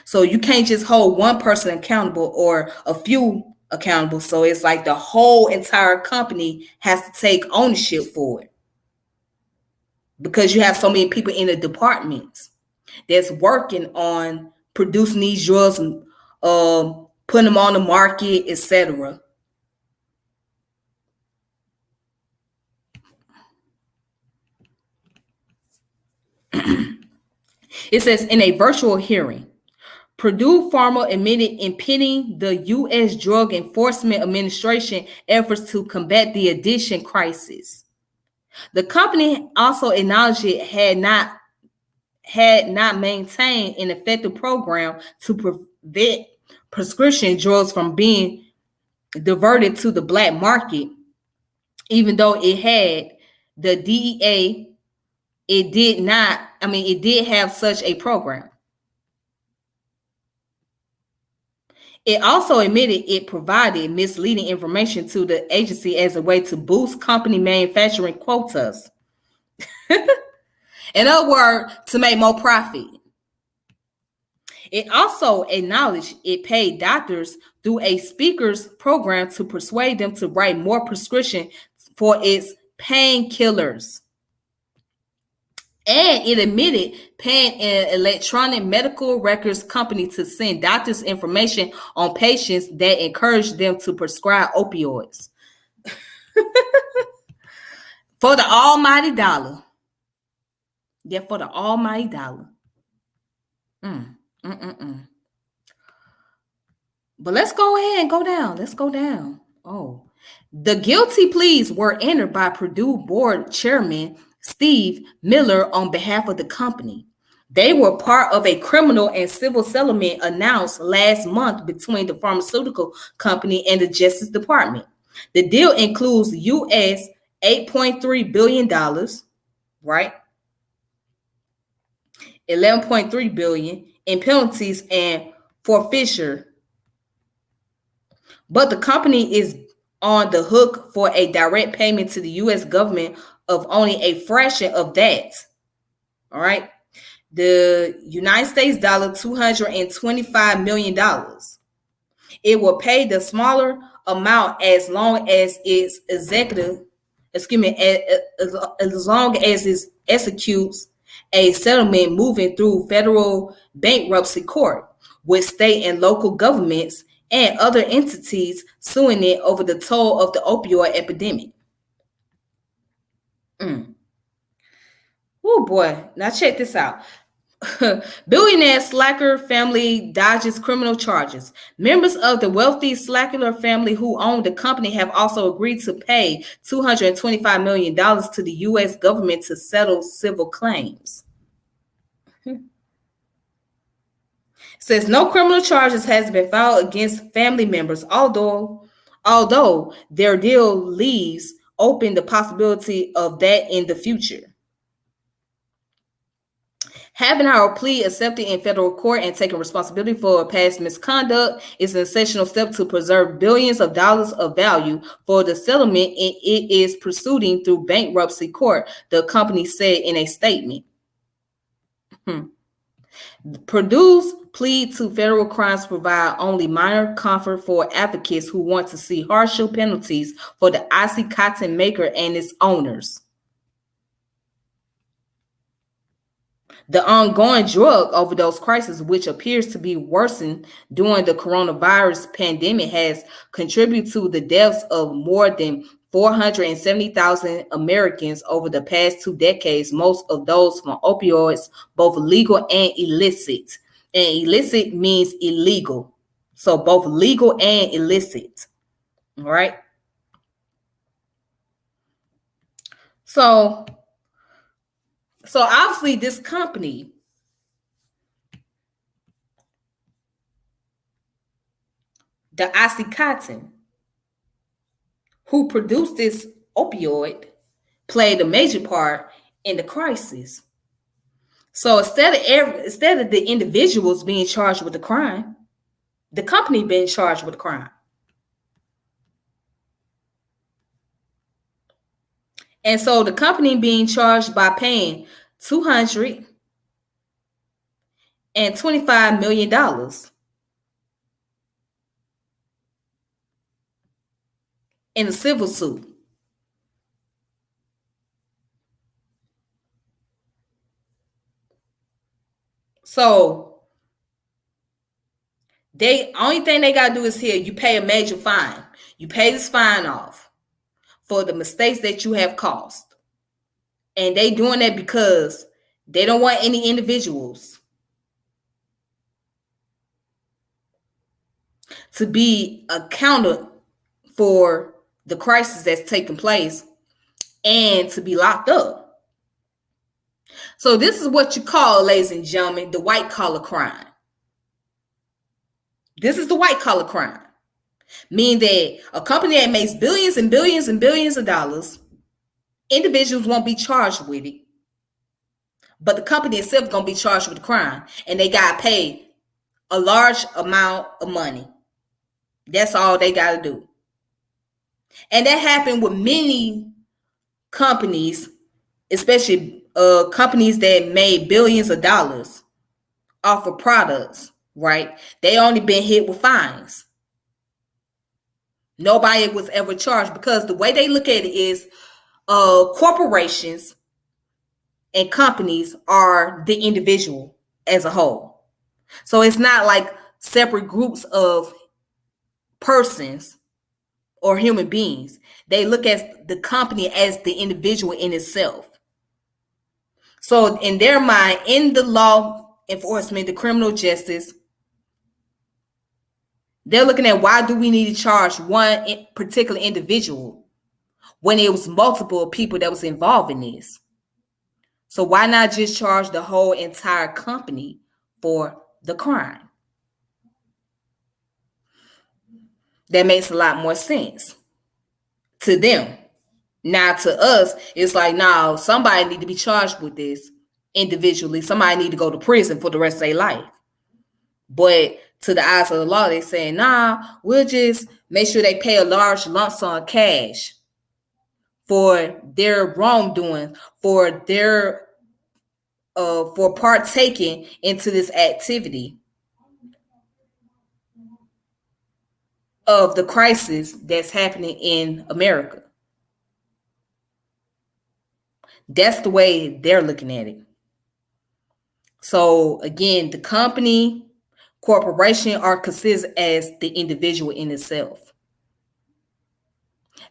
So you can't just hold one person accountable or a few accountable. So it's like the whole entire company has to take ownership for it because you have so many people in the departments that's working on producing these drugs and putting them on the market, etc. It says in a virtual hearing, Purdue Pharma admitted impeding the U.S. Drug Enforcement Administration efforts to combat the addiction crisis. The company also acknowledged it had not maintained an effective program to prevent prescription drugs from being diverted to the black market, even though it had the DEA. It did not. I mean, it did have such a program. It also admitted it provided misleading information to the agency as a way to boost company manufacturing quotas. In other words, to make more profit. It also acknowledged it paid doctors through a speakers program to persuade them to write more prescription for its painkillers. And it admitted paying an electronic medical records company to send doctors information on patients that encouraged them to prescribe opioids. For the almighty dollar. Yeah, for the almighty dollar. Mm, mm, mm, mm. But let's go ahead and go down. Let's go down. Oh, the guilty pleas were entered by Purdue board chairman Steve Miller on behalf of the company. They were part of a criminal and civil settlement announced last month between the pharmaceutical company and the Justice Department. The deal includes US $8.3 billion, right? 11.3 billion in penalties and forfeiture. But the company is on the hook for a direct payment to the US government of only a fraction of that. All right. The United States dollar $225 million. It will pay the smaller amount as long as its executive, as long as it executes a settlement moving through federal bankruptcy court with state and local governments and other entities suing it over the toll of the opioid epidemic. Oh boy, now check this out. Billionaire Slacker family dodges criminal charges. Members of the wealthy Slacker family who own the company have also agreed to pay $225 million to the U.S. government to settle civil claims. Says no criminal charges has been filed against family members, although their deal leaves open the possibility of that in the future. Having our plea accepted in federal court and taking responsibility for past misconduct is an essential step to preserve billions of dollars of value for the settlement it is proceeding through bankruptcy court, the company said in a statement. Purdue's plea to federal crimes provide only minor comfort for advocates who want to see harsher penalties for the OxyContin maker and its owners. The ongoing drug overdose crisis, which appears to be worsened during the coronavirus pandemic, has contributed to the deaths of more than 470,000 Americans over the past 2 decades, most of those from opioids, both legal and illicit. And illicit means illegal. So both legal and illicit. All right. So obviously this company, the OxyContin, who produced this opioid played a major part in the crisis. So instead of the individuals being charged with the crime, the company being charged with the crime. And so the company being charged by paying $225 million in a civil suit. So they only thing they gotta do is here, you pay a major fine. You pay this fine off for the mistakes that you have caused. And they doing that because they don't want any individuals to be accounted for the crisis that's taking place and to be locked up. So this is what you call, ladies and gentlemen, the white collar crime. This is the white collar crime. Meaning that a company that makes billions and billions and billions of dollars, individuals won't be charged with it. But the company itself is going to be charged with the crime. And they got to pay a large amount of money. That's all they got to do. And that happened with many companies, especially companies that made billions of dollars off of products, right? They only been hit with fines. Nobody was ever charged because the way they look at it is corporations and companies are the individual as a whole. So it's not like separate groups of persons or human beings. They look at the company as the individual in itself. So in their mind, in the law enforcement, the criminal justice, they're looking at why do we need to charge one particular individual when it was multiple people that was involved in this? So why not just charge the whole entire company for the crime? That makes a lot more sense to them. Now to us, it's like, now somebody need to be charged with this individually. Somebody need to go to prison for the rest of their life. But to the eyes of the law, they saying, nah, we'll just make sure they pay a large lump sum of cash for their wrongdoing, for their for partaking into this activity of the crisis that's happening in America. That's the way they're looking at it. So again, the company, corporation are considered as the individual in itself.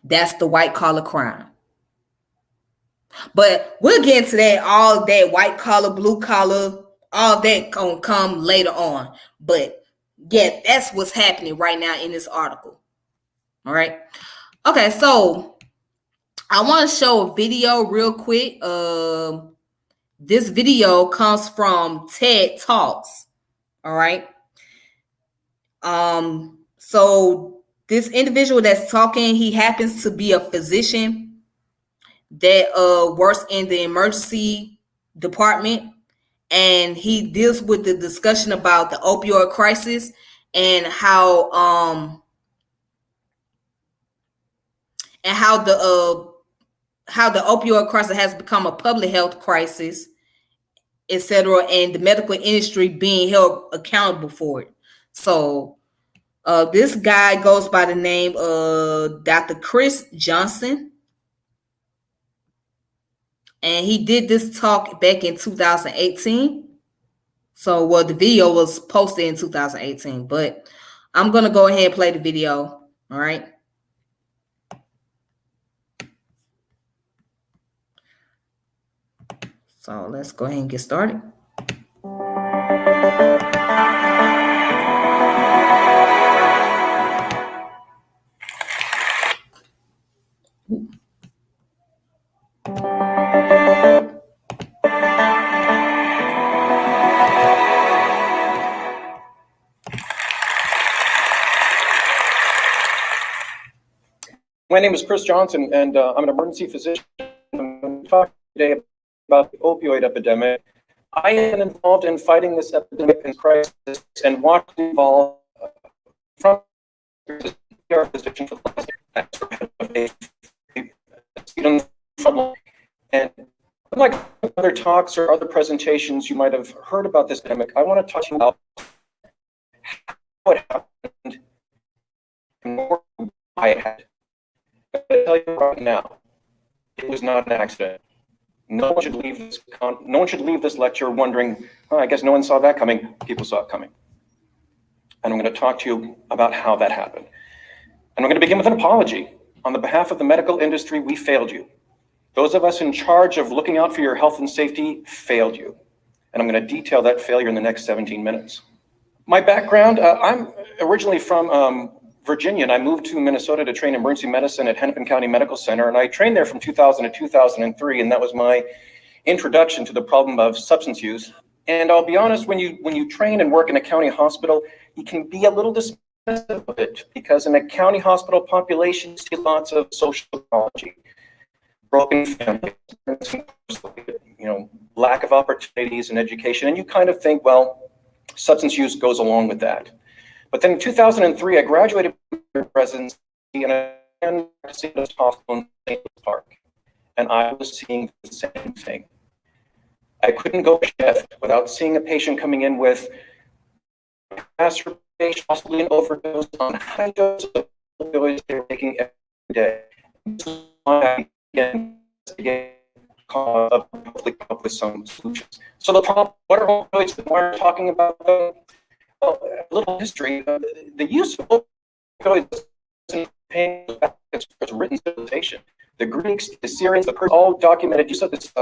That's the white collar crime. But we'll get into that, all that white collar, blue collar, all that gonna come later on. But yeah, that's what's happening right now in this article. All right. Okay, so I want to show a video real quick. This video comes from TED Talks. All right. So this individual that's talking, he happens to be a physician that works in the emergency department, and he deals with the discussion about the opioid crisis and how the opioid crisis has become a public health crisis, etc., and the medical industry being held accountable for it. So this guy goes by the name of Dr. Chris Johnson, and he did this talk back in 2018. So, well, the video was posted in 2018, but I'm going to go ahead and play the video. All right. So let's go ahead and get started. My name is Chris Johnson, and I'm an emergency physician. I'm going to talk today about the opioid epidemic. I have been involved in fighting this epidemic and crisis and watched it evolve from our physician for the last and unlike other talks or other presentations you might have heard about this epidemic, I want to talk to you about how it happened and why it happened. I'm going to tell you right now, it was not an accident. No one should leave this lecture wondering, oh, I guess no one saw that coming. People saw it coming. And I'm going to talk to you about how that happened. And I'm going to begin with an apology. On the behalf of the medical industry, we failed you. Those of us in charge of looking out for your health and safety failed you. And I'm going to detail that failure in the next 17 minutes. My background, I'm originally from Virginia, and I moved to Minnesota to train emergency medicine at Hennepin County Medical Center. And I trained there from 2000 to 2003, and that was my introduction to the problem of substance use. And I'll be honest, when you train and work in a county hospital, you can be a little dismissive of it, because in a county hospital population, you see lots of social pathology, broken families, lack of opportunities and education, and you kind of think, well, substance use goes along with that. But then in 2003, I graduated from residency and I began practicing at this hospital in St. Louis Park, and I was seeing the same thing. I couldn't go to shift without seeing a patient coming in with masturbation, possibly an overdose on high doses of opioids they were taking every day. This is why I began of hopefully come up with some solutions. So the problem, what are opioids? Why are we talking about them? Well, a little history. The use of opioids in pain was written civilization. The Greeks, the Syrians, the Persians all documented use of this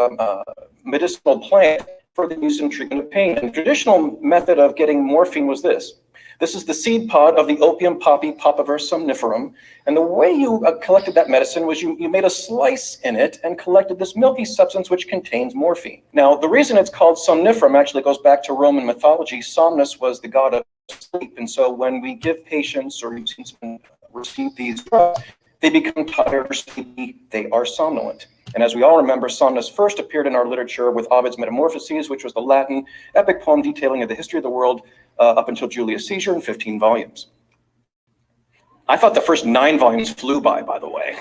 medicinal plant for the use and treatment of pain. And the traditional method of getting morphine was this. This is the seed pod of the opium poppy, Papaver somniferum. And the way you collected that medicine was you made a slice in it and collected this milky substance which contains morphine. Now, the reason it's called somniferum actually goes back to Roman mythology. Somnus was the god of sleep. And so when we give patients or you've seen someone receive these drugs, they become tired or sleepy, they are somnolent. And as we all remember, Somnus first appeared in our literature with Ovid's Metamorphoses, which was the Latin epic poem detailing of the history of the world up until Julius Caesar in 15 volumes. I thought the first 9 volumes flew by the way.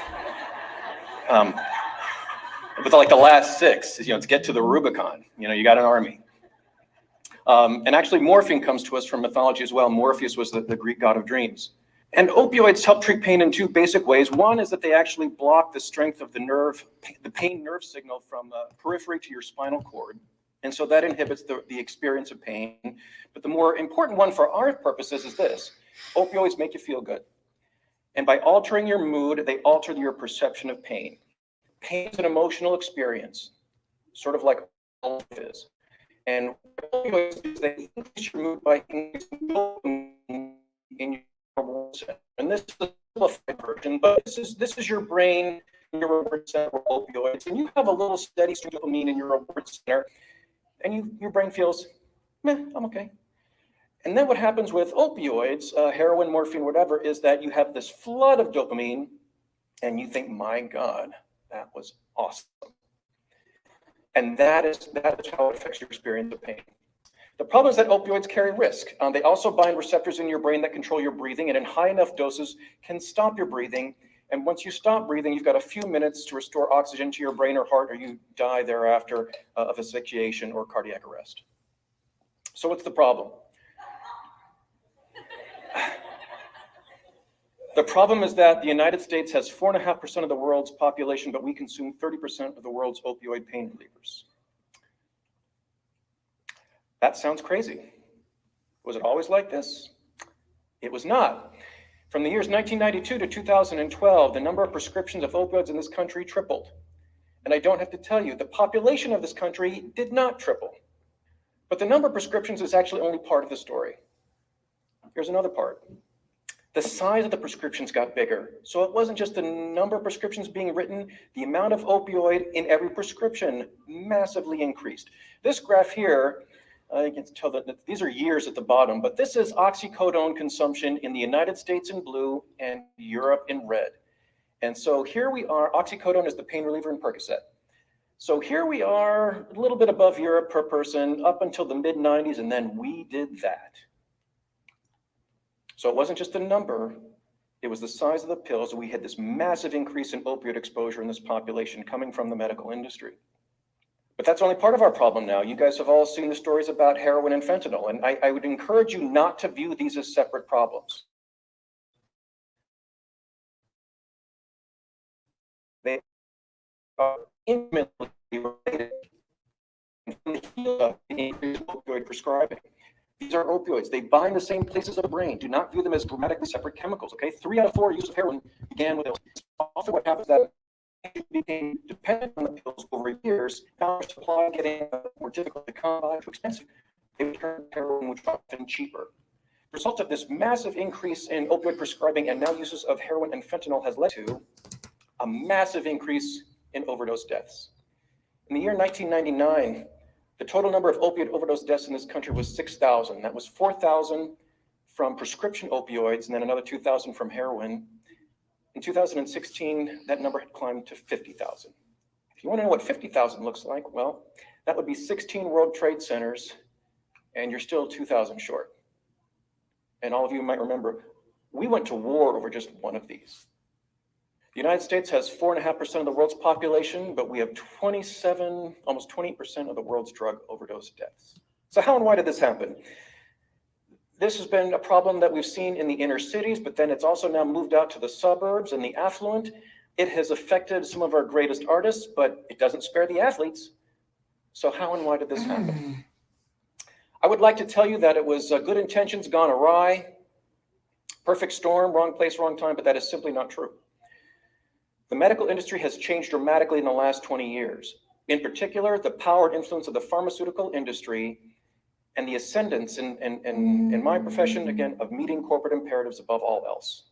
But like the last 6, to get to the Rubicon, you got an army. And actually morphine comes to us from mythology as well. Morpheus was the Greek god of dreams. And opioids help treat pain in 2 basic ways. One is that they actually block the strength of the pain nerve signal from the periphery to your spinal cord. And so that inhibits the experience of pain. But the more important one for our purposes is this. Opioids make you feel good. And by altering your mood, they alter your perception of pain. Pain is an emotional experience, sort of like all life is. And opioids is they increase your mood by increasing dopamine in your reward center. And this is a simplified version, but this is your brain, your reward center for opioids, and you have a little steady stream of dopamine in your reward center, and your brain feels, meh, I'm okay. And then what happens with opioids, heroin, morphine, whatever, is that you have this flood of dopamine, and you think, my God, that was awesome. And that is how it affects your experience of pain. The problem is that opioids carry risk. They also bind receptors in your brain that control your breathing, and in high enough doses can stop your breathing. And once you stop breathing, you've got a few minutes to restore oxygen to your brain or heart, or you die thereafter of asphyxiation or cardiac arrest. So what's the problem? The problem is that the United States has 4.5% of the world's population, but we consume 30% of the world's opioid pain relievers. That sounds crazy. Was it always like this? It was not. From the years 1992 to 2012, the number of prescriptions of opioids in this country tripled. And I don't have to tell you, the population of this country did not triple. But the number of prescriptions is actually only part of the story. Here's another part. The size of the prescriptions got bigger. So it wasn't just the number of prescriptions being written, the amount of opioid in every prescription massively increased. This graph here, you can tell that these are years at the bottom, but this is oxycodone consumption in the United States in blue and Europe in red. And so here we are, oxycodone is the pain reliever in Percocet. So here we are, a little bit above Europe per person, up until the mid-90s, and then we did that. So it wasn't just a number, it was the size of the pills. We had this massive increase in opioid exposure in this population coming from the medical industry. But that's only part of our problem now. You guys have all seen the stories about heroin and fentanyl, and I would encourage you not to view these as separate problems. They are intimately related. From the heel of the increased opioid prescribing. These are opioids. They bind the same places of the brain. Do not view them as grammatically separate chemicals, okay? 3 out of 4 use of heroin began with illness. Often what happens is that became dependent on the pills over years, found their supply getting more difficult to come by, too expensive. They would turn to heroin, which was often cheaper. The result of this massive increase in opioid prescribing and now uses of heroin and fentanyl has led to a massive increase in overdose deaths. In the year 1999, the total number of opiate overdose deaths in this country was 6,000. That was 4,000 from prescription opioids and then another 2,000 from heroin. In 2016, that number had climbed to 50,000. If you want to know what 50,000 looks like, well, that would be 16 World Trade Centers, and you're still 2,000 short. And all of you might remember, we went to war over just one of these. The United States has 4.5% of the world's population, but we have 27, almost 20% of the world's drug overdose deaths. So how and why did this happen? This has been a problem that we've seen in the inner cities, but then it's also now moved out to the suburbs and the affluent. It has affected some of our greatest artists, but it doesn't spare the athletes. So how and why did this happen? I would like to tell you that it was good intentions gone awry, perfect storm, wrong place, wrong time, but that is simply not true. The medical industry has changed dramatically in the last 20 years. In particular, the power and influence of the pharmaceutical industry and the ascendance in my profession, again, of meeting corporate imperatives above all else.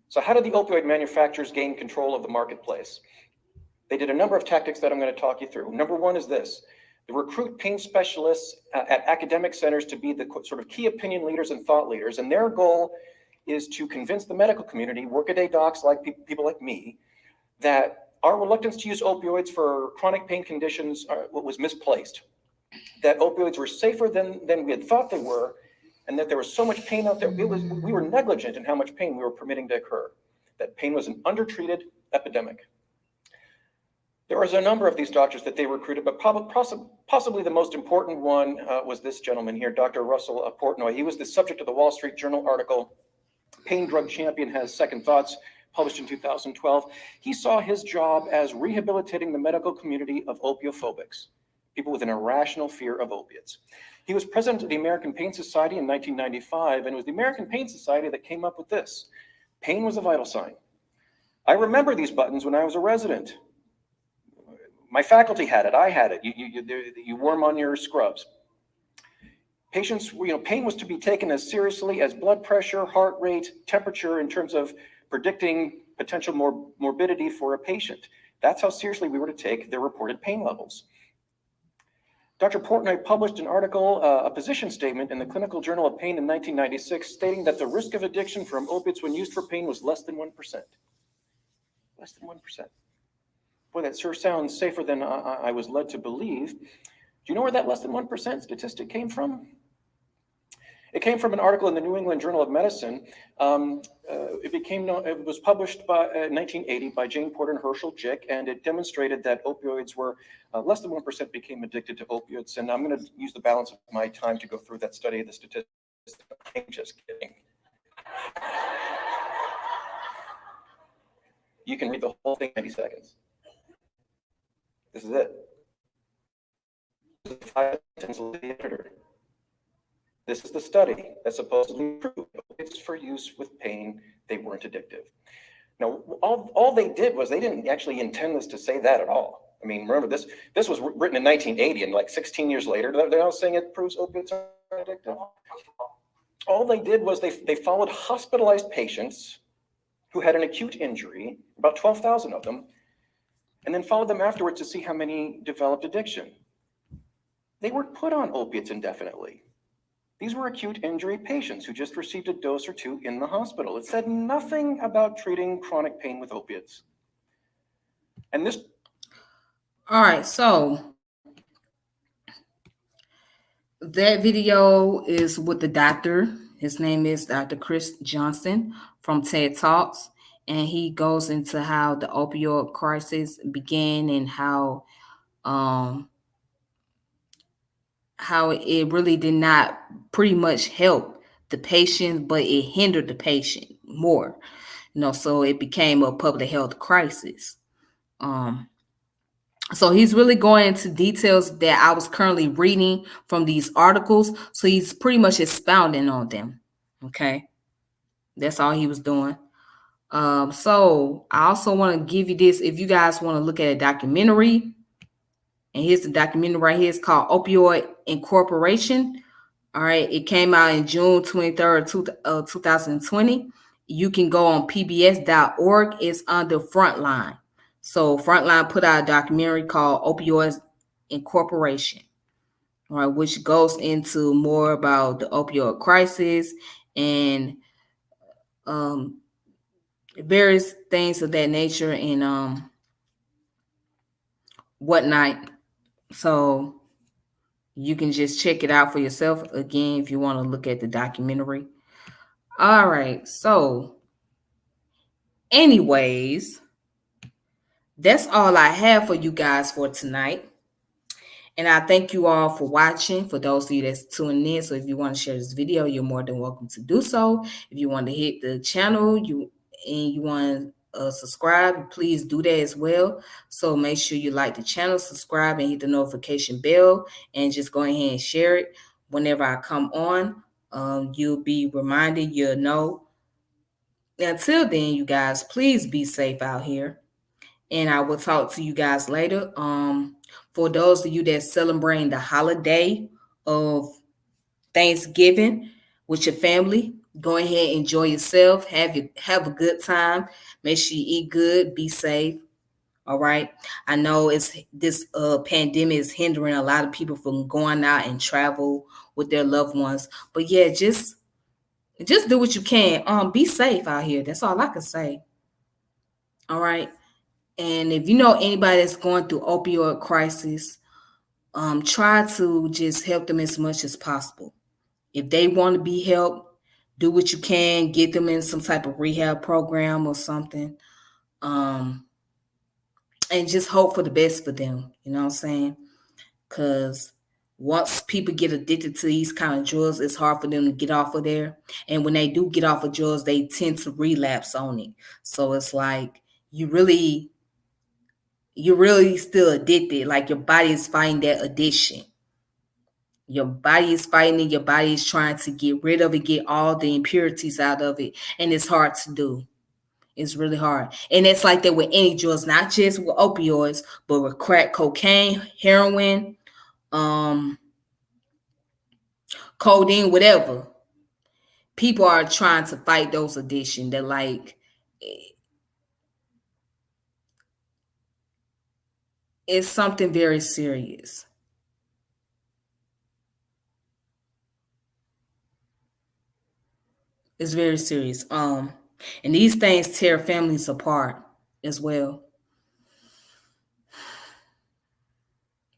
So how did the opioid manufacturers gain control of the marketplace? They did a number of tactics that I'm going to talk you through. Number one is this. They recruit pain specialists at academic centers to be the sort of key opinion leaders and thought leaders, and their goal is to convince the medical community, workaday docs like people like me, that our reluctance to use opioids for chronic pain conditions was misplaced, that opioids were safer than we had thought they were, and that there was so much pain out there. We were negligent in how much pain we were permitting to occur, that pain was an undertreated epidemic. There was a number of these doctors that they recruited, but possibly the most important one was this gentleman here, Dr. Russell Portnoy. He was the subject of the Wall Street Journal article, Pain Drug Champion Has Second Thoughts, published in 2012. He saw his job as rehabilitating the medical community of opiophobics, people with an irrational fear of opiates. He was president of the American Pain Society in 1995, and it was the American Pain Society that came up with this. Pain was a vital sign. I remember these buttons when I was a resident. My faculty had it, I had it. You wore them on your scrubs. Patients, pain was to be taken as seriously as blood pressure, heart rate, temperature in terms of predicting potential morbidity for a patient. That's how seriously we were to take their reported pain levels. Dr. Portnoy published an article, a position statement in the Clinical Journal of Pain in 1996, stating that the risk of addiction from opiates when used for pain was less than 1%. Less than 1%. Boy, that sure sounds safer than I was led to believe. Do you know where that less than 1% statistic came from? It came from an article in the New England Journal of Medicine. It was published by 1980 by Jane Porter and Herschel Jick, and it demonstrated that opioids were less than 1% became addicted to opiates. And I'm going to use the balance of my time to go through that study of the statistics. I'm just kidding. You can read the whole thing in 90 seconds. This is it. This is the 5 sentences of the editor. This is the study that supposedly proved opiates for use with pain, they weren't addictive. Now, all they did was they didn't actually intend this to say that at all. I mean, remember, this was written in 1980, and like 16 years later, they're now saying it proves opiates are addictive. All they did was they followed hospitalized patients who had an acute injury, about 12,000 of them, and then followed them afterwards to see how many developed addiction. They weren't put on opiates indefinitely. These were acute injury patients who just received a dose or two in the hospital. It said nothing about treating chronic pain with opiates. And this. All right, so that video is with the doctor. His name is Dr. Chris Johnson from TED Talks, and he goes into how the opioid crisis began and um, how it really did not pretty much help the patient, but it hindered the patient more. So it became a public health crisis. Um, So he's really going into details that I was currently reading from these articles. So he's pretty much expounding on them. Okay. That's all he was doing. So I also want to give you this. If you guys want to look at a documentary, and here's the documentary right here. It's called Opioid Incorporation. All right. It came out in June 23rd, 2020. You can go on pbs.org. It's under Frontline. So Frontline put out a documentary called Opioids Incorporation, all right, which goes into more about the opioid crisis and um, various things of that nature and whatnot. So you can just check it out for yourself again if you want to look at the documentary. All right. So, anyways, that's all I have for you guys for tonight. And I thank you all for watching. For those of you that's tuning in, so if you want to share this video, you're more than welcome to do so. If you want to hit the channel, you want to subscribe, please do that as well. So make sure you like the channel, subscribe, and hit the notification bell, and just go ahead and share it whenever I come on. You'll be reminded, you'll know. Until then, you guys, please be safe out here. And I will talk to you guys later. For those of you that celebrating the holiday of Thanksgiving with your family, go ahead, enjoy yourself, have a good time. Make sure you eat good, be safe. All right. I know this pandemic is hindering a lot of people from going out and travel with their loved ones. But yeah, just do what you can. Be safe out here. That's all I can say. All right. And if you know anybody that's going through opioid crisis, try to just help them as much as possible. If they want to be helped, do what you can, get them in some type of rehab program or something. And just hope for the best for them. You know what I'm saying? Because once people get addicted to these kind of drugs, it's hard for them to get off of there. And when they do get off of drugs, they tend to relapse on it. So it's like you're really still addicted. Like your body is fighting that addiction. Your body is fighting it. Your body is trying to get rid of it, get all the impurities out of it. And it's hard to do. It's really hard. And it's like that with any drugs, not just with opioids, but with crack cocaine, heroin, codeine, whatever. People are trying to fight those addictions. They're like, it's something very serious. It's very serious. And these things tear families apart as well.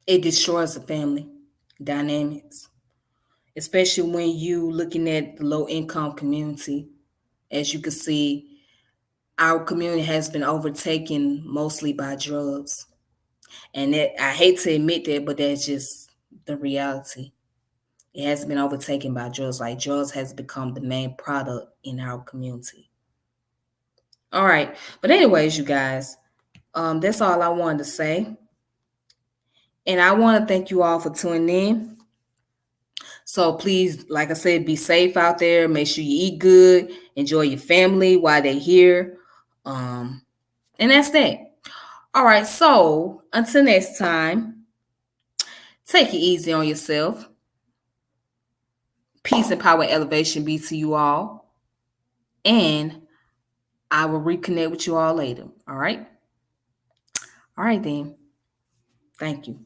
It destroys the family dynamics, especially when you looking at the low income community. As you can see, our community has been overtaken mostly by drugs. And I hate to admit that, but that's just the reality. It has been overtaken by drugs. Like drugs has become the main product in our community. All right. But anyways, you guys, that's all I wanted to say. And I want to thank you all for tuning in. So please, like I said, be safe out there. Make sure you eat good. Enjoy your family while they're here. And that's that. All right. So until next time, take it easy on yourself. Peace and power and elevation be to you all. And I will reconnect with you all later. All right. All right, then. Thank you.